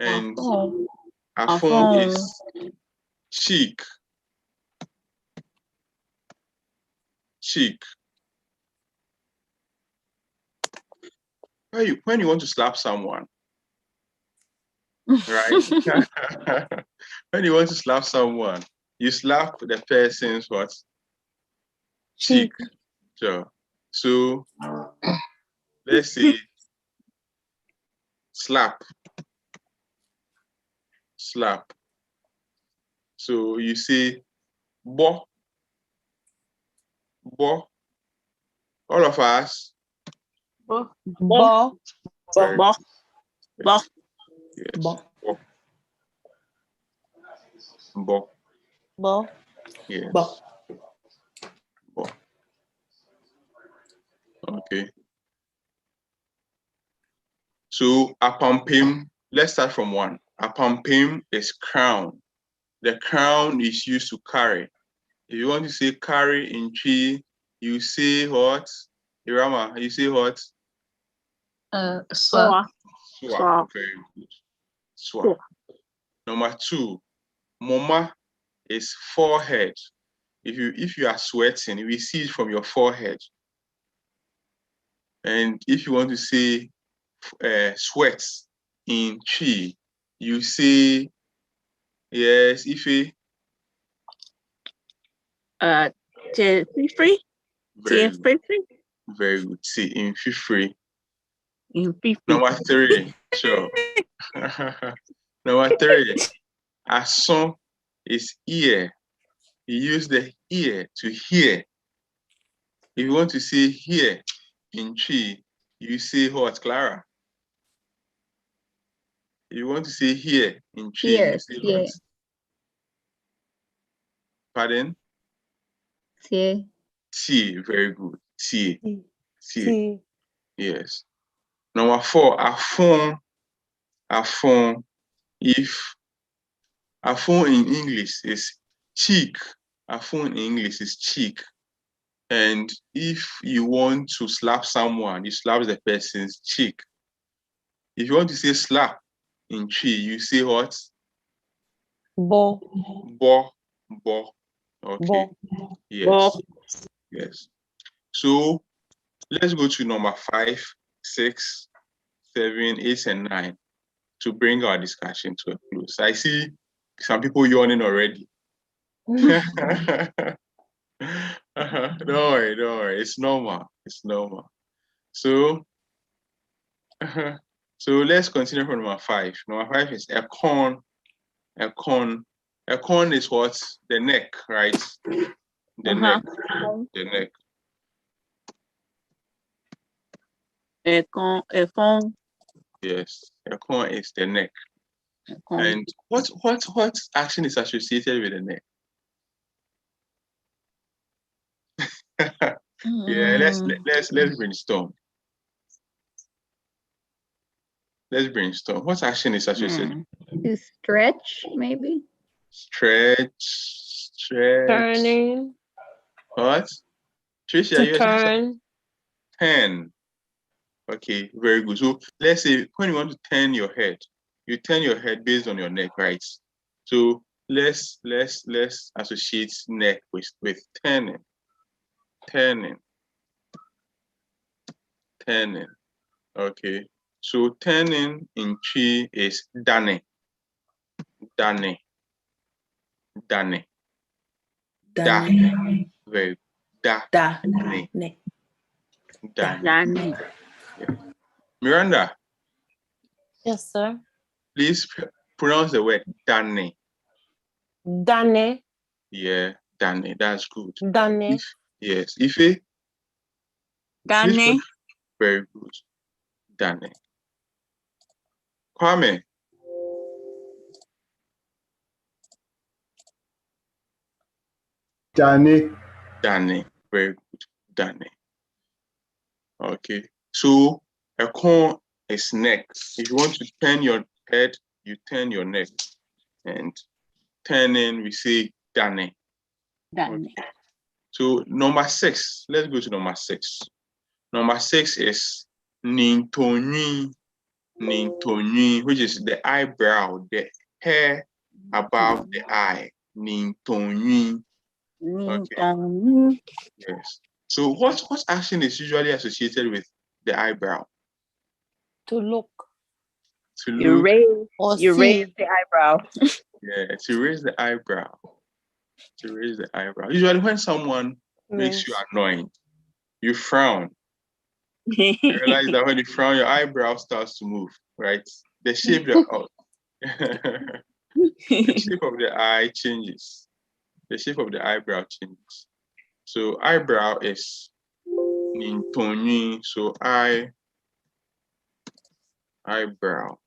And afon is cheek. When you want to slap someone, right? When you want to slap someone, you slap the person's what? Cheek. Sure. So let's say slap. So you say bo. All of us. Bo. Yes. Bo. Yes. Bo. Okay. So apampim, let's start from 1. Apampim is crown. The crown is used to carry. If you want to say carry in chi, you say what? Irama, you say what? Swa. Very good. Swa. Number 2, moma is forehead. If you are sweating, we see it from your forehead. And if you want to say sweat in chi, you say yes, ife. Free. Very good. See in free. In Number 3, sure. Number 3, ason is ear. You use the ear to hear. If you want to say hear in chi, you say what, Clara? If you want to say hear in chi, you say what? Pardon? Tie. Very good. Tie. Yes. Number 4, afon. If afon in English is cheek, afon in English is cheek. And if you want to slap someone, you slap the person's cheek. If you want to say slap in chi, you say what? Bo. Okay. Yes. So let's go to number 5, 6, 7, 8, and 9 to bring our discussion to a close. I see some people yawning already. Don't worry. It's normal. So let's continue from number 5. Number 5 is a corn. A corn is what? The neck, right? The neck. A phone. Yes, ekon is the neck. Ekon. And what action is associated with the neck? Yeah, let's brainstorm. Let's brainstorm. What action is associated? To stretch, maybe. Stretch. Turning. What? Tricia, To turn. Turn. Okay, very good. So let's say when you want to turn your head, you turn your head based on your neck, right? So let's associate neck with turning. Turning. Okay. So turning in Chi is dane. Dane. Da. Very da. Ne. Dane. Yeah. Miranda, Yes, sir. please pronounce the word dane. Dane. Yeah, dane. That's good. Dane. Yes. Ife? Dane. Very good. Dane. Kwame? Dane. Very good. Dane. Okay. So a corn is neck. If you want to turn your head, you turn your neck. And turning, we say dane. Dane. Okay. So number 6. Let's go to number 6. Number 6 is nintoni, which is the eyebrow, the hair above the eye. Nintoni. Okay. Yes. So what action is usually associated with the eyebrow? To look. To look. You raise the eyebrow. Yeah, to raise the eyebrow. Usually when someone makes you annoyed, you frown. You realize that when you frown, your eyebrow starts to move, right? The shape of the shape of the eye changes. The shape of the eyebrow changes. So eyebrow is nintoni. So eyebrow.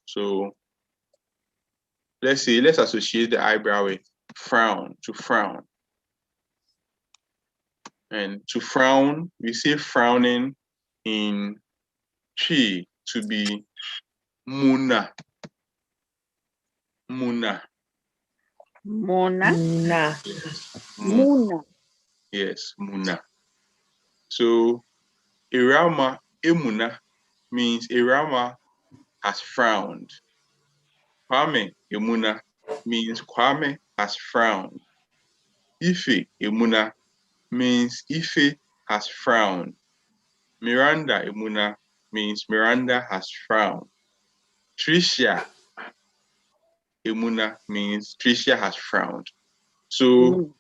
So let's associate the eyebrow with frown, to frown. And to frown, we say frowning in Chi to be muna. Muna. Yes, muna. So Irama emuna means Irama has frowned. Kwame emuna means Kwame has frowned. Ife emuna means Ife has frowned. Miranda emuna means Miranda has frowned. Tricia emuna means Tricia has frowned. So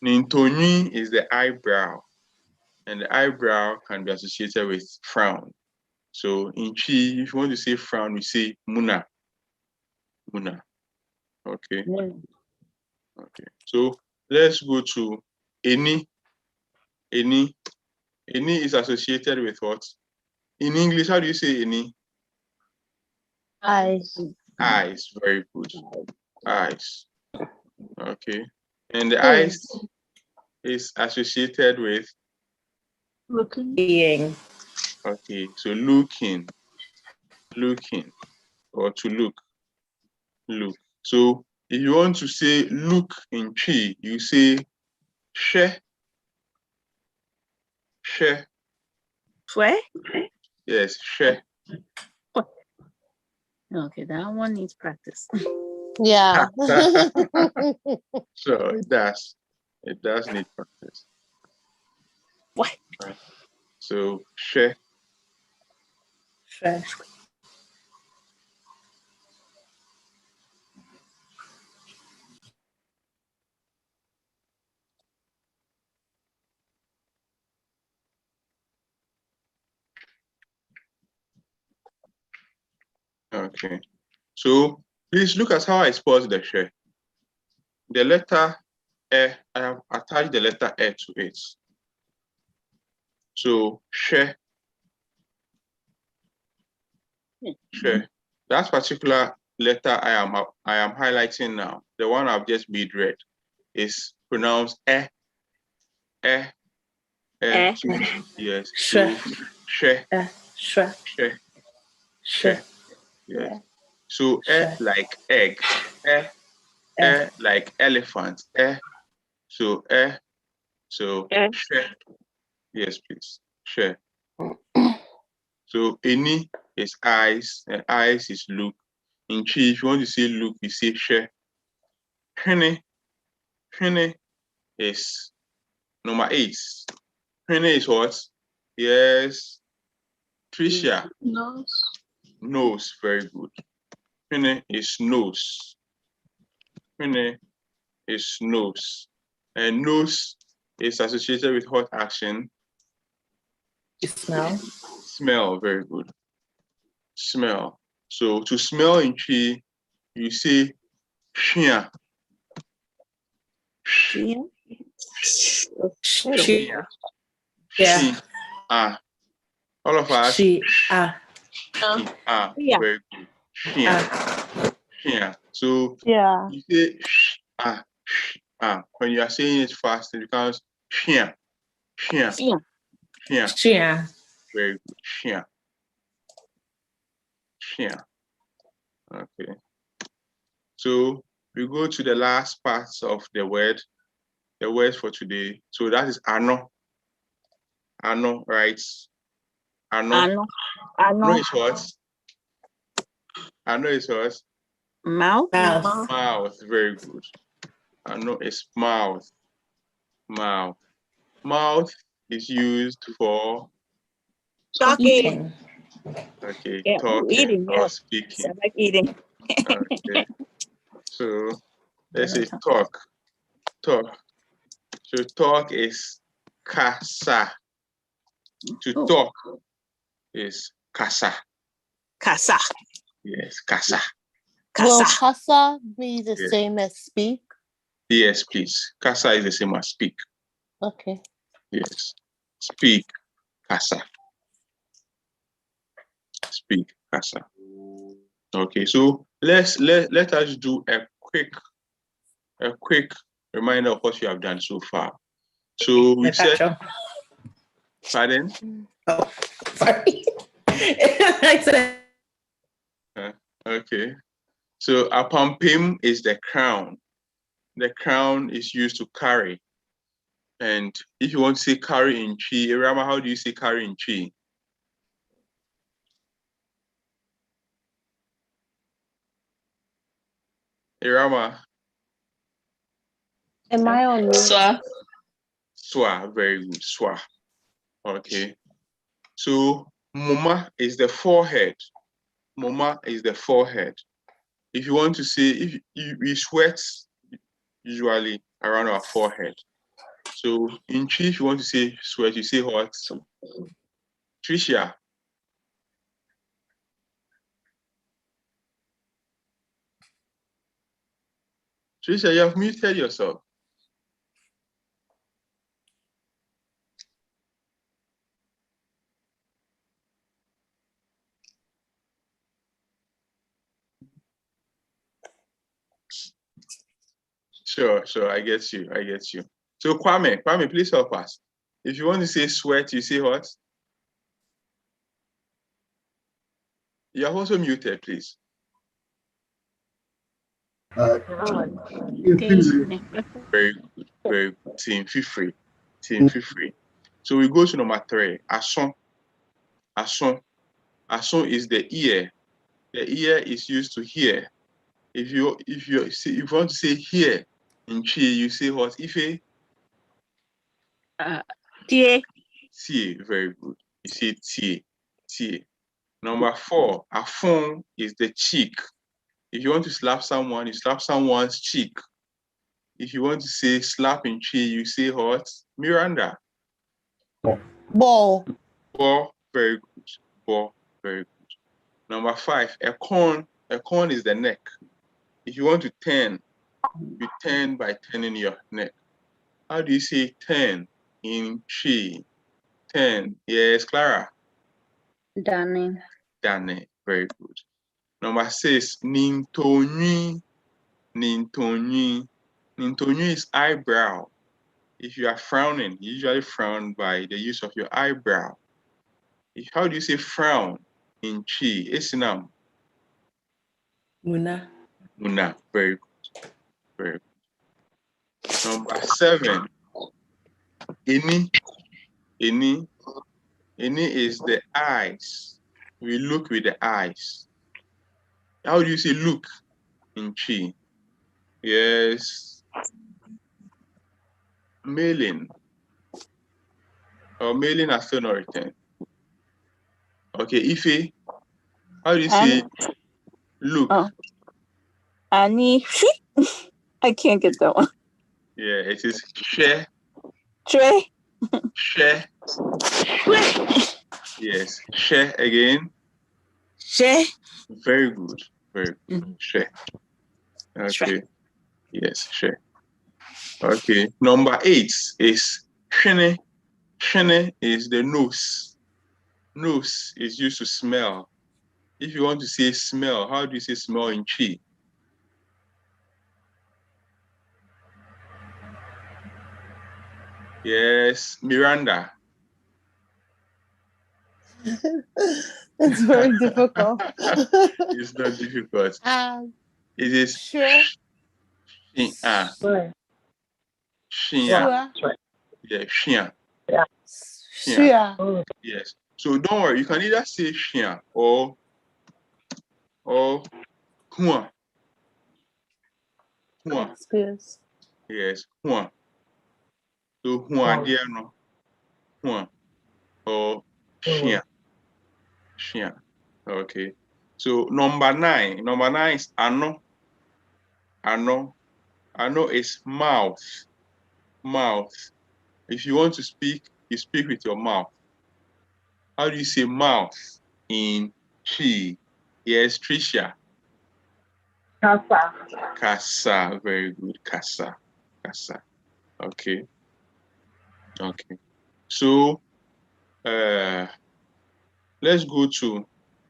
Nintoni is the eyebrow, and the eyebrow can be associated with frown. So in Chi, if you want to say frown, we say muna. Muna. Okay. Okay. So let's go to Eni. Eni is associated with what? In English, how do you say Eni? Eyes. Eyes. Very good. Eyes. Okay. And the eyes is associated with Looking. Being. Okay. So looking, or to look. So if you want to say look in Chi, you say she. Swear? Yes, she. Okay, that one needs practice. Yeah. So it does. It does need practice. What? Right. So she. Okay. So please look at how I spell the she. The letter E, I have attached the letter E to it. So share. That particular letter I am highlighting now, the one I've just made red, is pronounced Yes. So share. Yes. So like egg. Like elephant. So So share. Yes, please. Share. So any is eyes, and eyes is look. In Chi, if you want to say look, you say share. Penny is number 8. Penny is what? Yes. Tricia. Nose. Very good. Penny is nose. Penny is nose. And nose is associated with what action? Smell. Smell. Very good. Smell. So to smell in Chi, you say shia. Yeah. All of us. Very good. Shia. So you say when you are saying it fast, it becomes shia. Very good. Shia. Okay. So we go to the last parts of the word, the words for today. So that is ano. Ano, right? Ano is what? Ano is what? Mouth. Mouth. Very good. Ano is mouth. Mouth is used for Talking. Okay, Yeah, talking eating, or speaking. I like eating. Okay. So let's say talk. So talk is kasa. To talk is kasa. Yes, kasa. Will kasa be the same as speak? Yes, please. Kasa is the same as speak. Okay. Yes. Speak, kasa. Speak, kasa. Okay, so let us do a quick reminder of what you have done so far. So we said, pardon? Oh, sorry. I said. Okay. So apampim is the crown. The crown is used to carry. And if you want to say carry in Chi, Irama, how do you say carry in Chi? Irama. Am I on mute? Swa, very good. Swa. Okay. So Moma is the forehead. Moma is the forehead. If you want to say, if we sweat usually around our forehead. So in Chi, if you want to say sweat, you say what? Tricia. Tricia, you have muted yourself. Sure, I get you. So Kwame, please help us. If you want to say sweat, you say what? You are also muted, please. Very good. Team, feel free. So we go to number 3. Ason is the ear. The ear is used to hear. If you want to say hear in Chi, you say what? Ife? Tie. Very good. You say tie. Number 4, afon is the cheek. If you want to slap someone, you slap someone's cheek. If you want to say slap in Chi, you say what? Miranda. Ball. Very good. Ball, very good. Number 5, a corn is the neck. If you want to turn, you turn by turning your neck. How do you say turn in Chi? 10. Yes, Clara. Danny. Danny. Very good. Number 6, Nintoni. Nintoni. Nintoni is eyebrow. If you are frowning, you usually frown by the use of your eyebrow. How do you say frown in Chi? Esinam. Muna. Muna. Very good. Very good. Number 7, Ini. Ini. Ini is the eyes. We look with the eyes. How do you say look in Chi? Yes. Mailing. Or mailing has still not returned. Okay, Ife. How do you say look? Oh. Annie. I can't get that one. Yeah, it is share. Trey. Share. Yes. Share again. Share. Very good. Very good. Share. Okay. Share. Yes, share. Okay. Number 8 is shene. Shene is the nose. Nose is used to smell. If you want to say smell, how do you say smell in Chi? Yes, Miranda. It's very difficult. It's not difficult. It is Sure. Shia. Sure. Yeah, Shia. Sure. Yes. So don't worry, you can either say Shia or Hua. Hua. Excuse. Yes, Hua. So Hua Diano. Hua. Or Shia. Shia. Okay. So number 9. Number 9 is Ano. Ano. Ano is mouth. Mouth. If you want to speak, you speak with your mouth. How do you say mouth in Chi? Yes, Tricia. Casa. Casa. Very good. Casa. Casa. Okay. Okay. So let's go to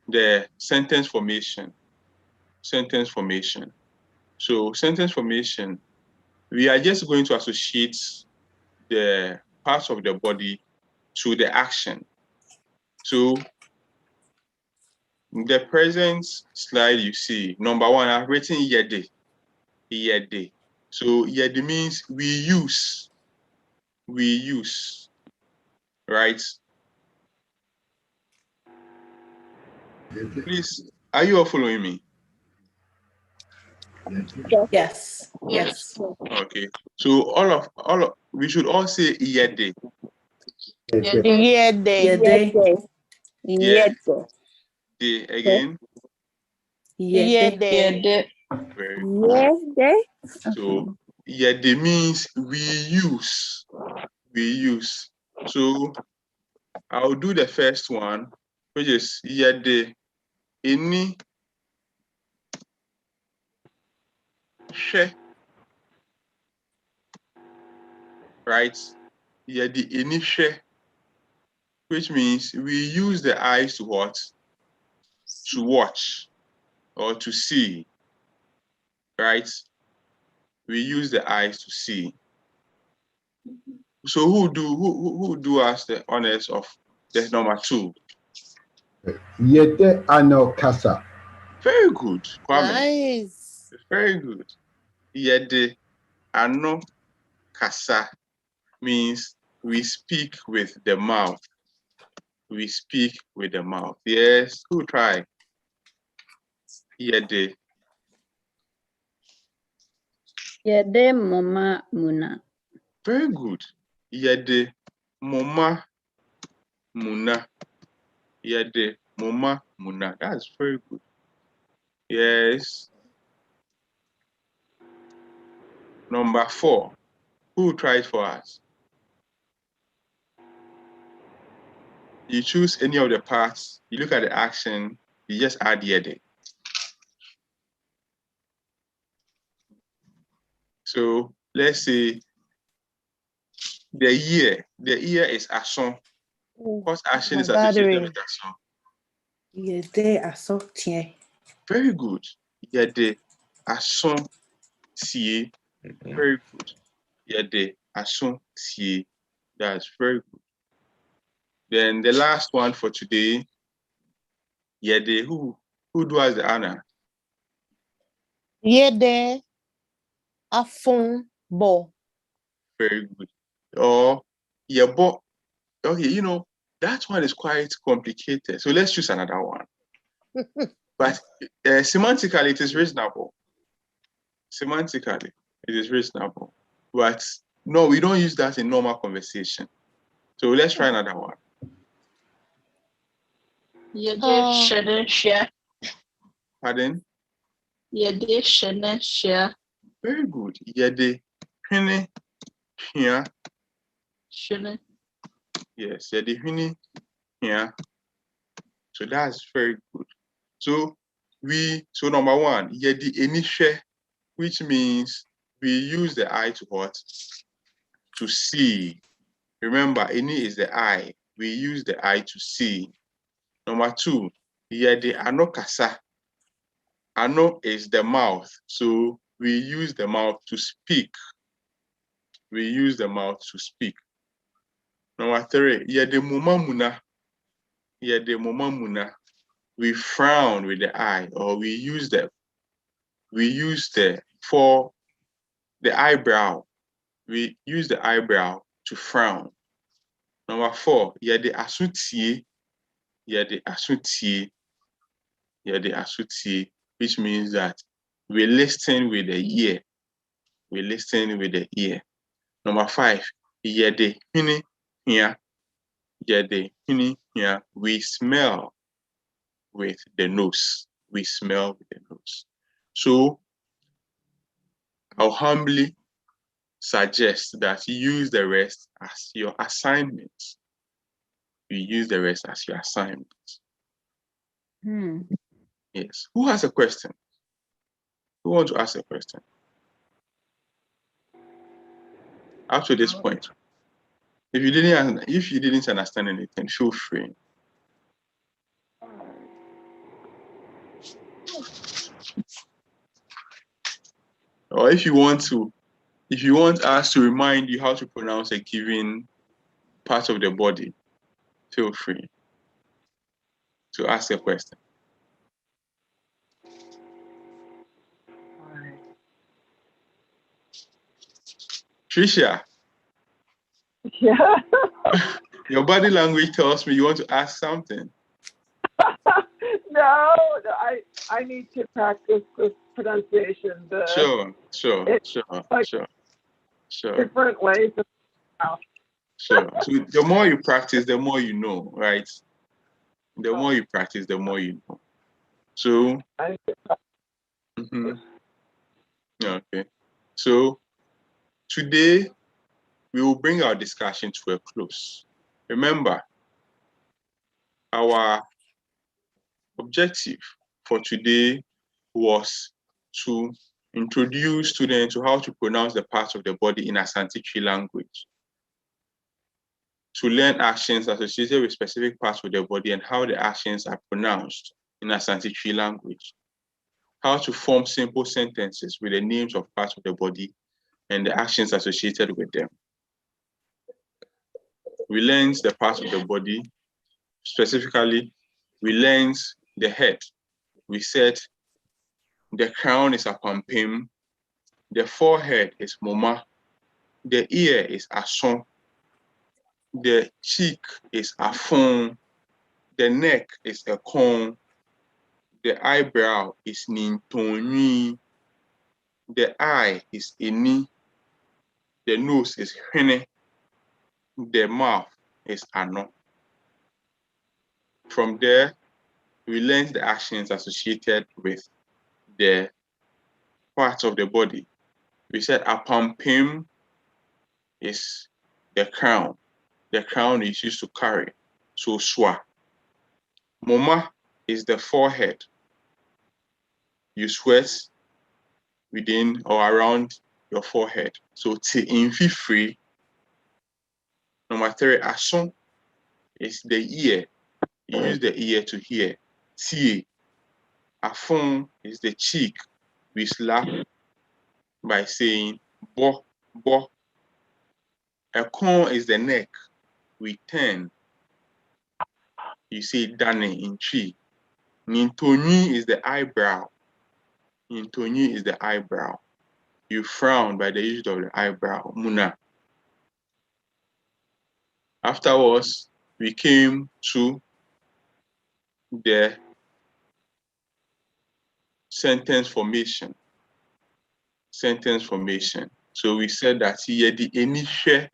the sentence formation. Sentence formation. So sentence formation, we are just going to associate the parts of the body to the action. So the present slide you see, number 1, I've written yede. Yede. So yede means we use. We use. Right? Please, are you all following me? Yes. Yes. Okay. So all of we should all say yede. Yede. Yede. Again. Yede. Very good. Yede. So yede means we use. We use. So I'll do the first one, which is yede ini she. Right? Yede ini she, which means we use the eyes to what? To watch or to see. Right? We use the eyes to see. So who do us the honors of the number 2? Yete ano casa. Very good, Kwame. Nice. Very good. Yede ano kasa means we speak with the mouth. We speak with the mouth. Yes, who try? Yede. Yede moma muna. Very good. Yede moma muna. Yede moma muna. That's very good. Yes. Number 4. Who tried for us? You choose any of the parts, you look at the action, you just add yede. So let's say the ear is ason. What action is associated with aso? Yede aso tie. Very good. Yede aso tie. Very good. Yede aso tie. That's very good. Then the last one for today. Yede, who do as the honor? Yede afon bo. Very good. Or yebo. Okay, that one is quite complicated. So let's choose another one. But semantically, it is reasonable. Semantically, it is reasonable. But no, we don't use that in normal conversation. So let's try another one. Pardon? Very good. Yede hwene hia. Yes, yede hwene hia. So that's very good. So number one, yede enihwe, which means we use the eye to what? To see. Remember, eni is the eye. We use the eye to see. Number two, yede ano kasa. Ano is the mouth. So we use the mouth to speak. We use the mouth to speak. Number three, yede mumamuna. Yede mumamuna. We frown with the eye, or we use the for the eyebrow. We use the eyebrow to frown. Number four, yede asutie. Yede asutie. Yede asutie, which means that we listen with the ear. We listen with the ear. Number five, yede hwene hia. Yede hwene hia. We smell with the nose. We smell with the nose. So I'll humbly suggest that you use the rest as your assignments. You use the rest as your assignments. Yes. Who has a question? Who wants to ask a question? Up to this point. If you didn't understand anything, feel free. Or if you want us to remind you how to pronounce a given part of the body, feel free to ask a question. Tricia. Yeah. Your body language tells me you want to ask something. No, I need to practice this pronunciation. Sure. Different ways of Sure. So the more you practice, the more you know, right? The more you practice, the more you know. So, okay. So today we will bring our discussion to a close. Remember, our objective for today was to introduce students to how to pronounce the parts of the body in Asante Twi language, to learn actions associated with specific parts of the body and how the actions are pronounced in Asante Twi language, how to form simple sentences with the names of parts of the body and the actions associated with them. We learned the parts of the body. Specifically, we learned the head. We said the crown is apampim, the forehead is moma, the ear is ason, the cheek is afon, the neck is ekon, the eyebrow is nintoni, the eye is eni, the nose is hwene, the mouth is ano. From there, we learned the actions associated with the parts of the body. We said apampim is the crown. The crown is used to carry. So swa. Moma is the forehead. You sweat within or around your forehead. So ti infifri. Number three, ason is the ear. You use the ear to hear. Tie. Afon is the cheek. We slap by saying bo, bo. Ekon is the neck. We turn. You say dane in tree. Nintoni is the eyebrow. Nintoni is the eyebrow. You frown by the use of the eyebrow. Muna. Afterwards, we came to the sentence formation. Sentence formation. So we said that here the initial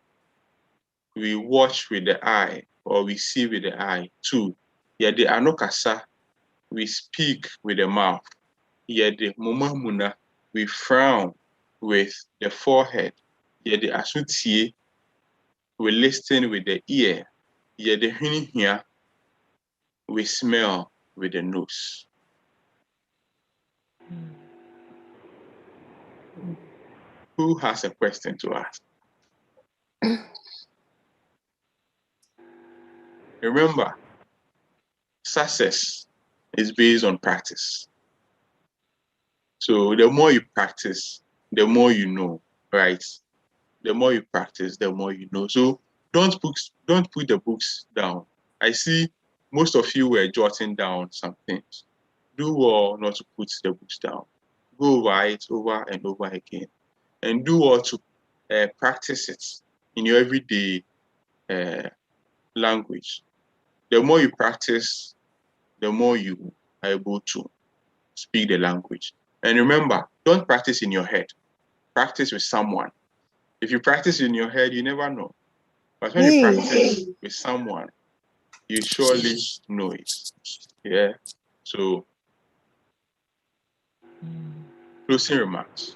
we watch with the eye or we see with the eye. 2. Here the anokasa we speak with the mouth. Here the mumamuna we frown with the forehead. Here the asutie we listen with the ear. Here the here we smell with the nose. Who has a question to ask? Remember, success is based on practice. So the more you practice, the more you know, right? The more you practice, the more you know. So don't put the books down. I see most of you were jotting down some things. Do well not to put the books down. Go over it over and over again. And do well to practice it in your everyday language. The more you practice, the more you are able to speak the language. And remember, don't practice in your head. Practice with someone. If you practice in your head, you never know. But when you practice with someone, you surely know it. Yeah. So, closing remarks.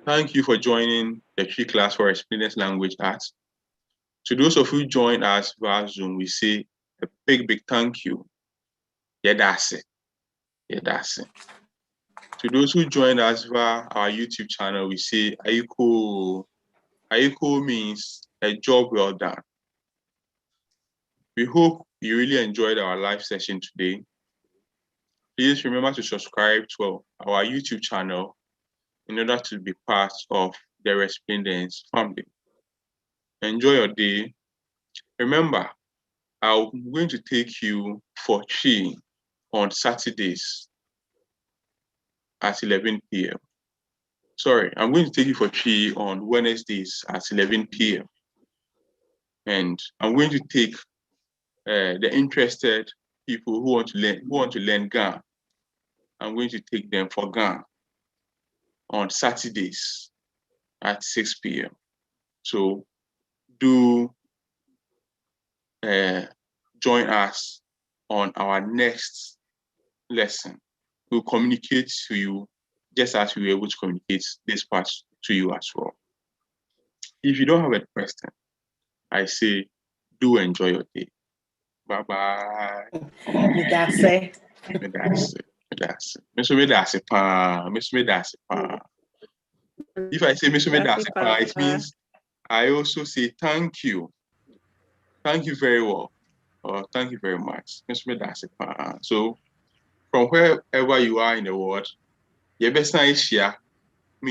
Thank you for joining the Twi class for Experience Language Arts. To those of you who joined us via Zoom, we say a big thank you. Yeah, that's it. Yeah, that's it. To those who joined us via our YouTube channel, we say, are you cool? Are you cool means a job well done. We hope you really enjoyed our live session today. Please remember to subscribe to our YouTube channel in order to be part of the Resplendence family. Enjoy your day. Remember, I'm going to take you for Twi on Saturdays at 11 p.m. Sorry, I'm going to take you for Twi on Wednesdays at 11 p.m. And I'm going to take the interested people who want to learn Ga. I'm going to take them for Ga on Saturdays at 6 p.m. So do join us on our next lesson. We'll communicate to you just as we were able to communicate this part to you as well. If you don't have a question, I say do enjoy your day. Bye-bye. That's it. That's it. If I say it means I also say thank you. Thank you very well. Thank you very much. So from wherever you are in the world, you best share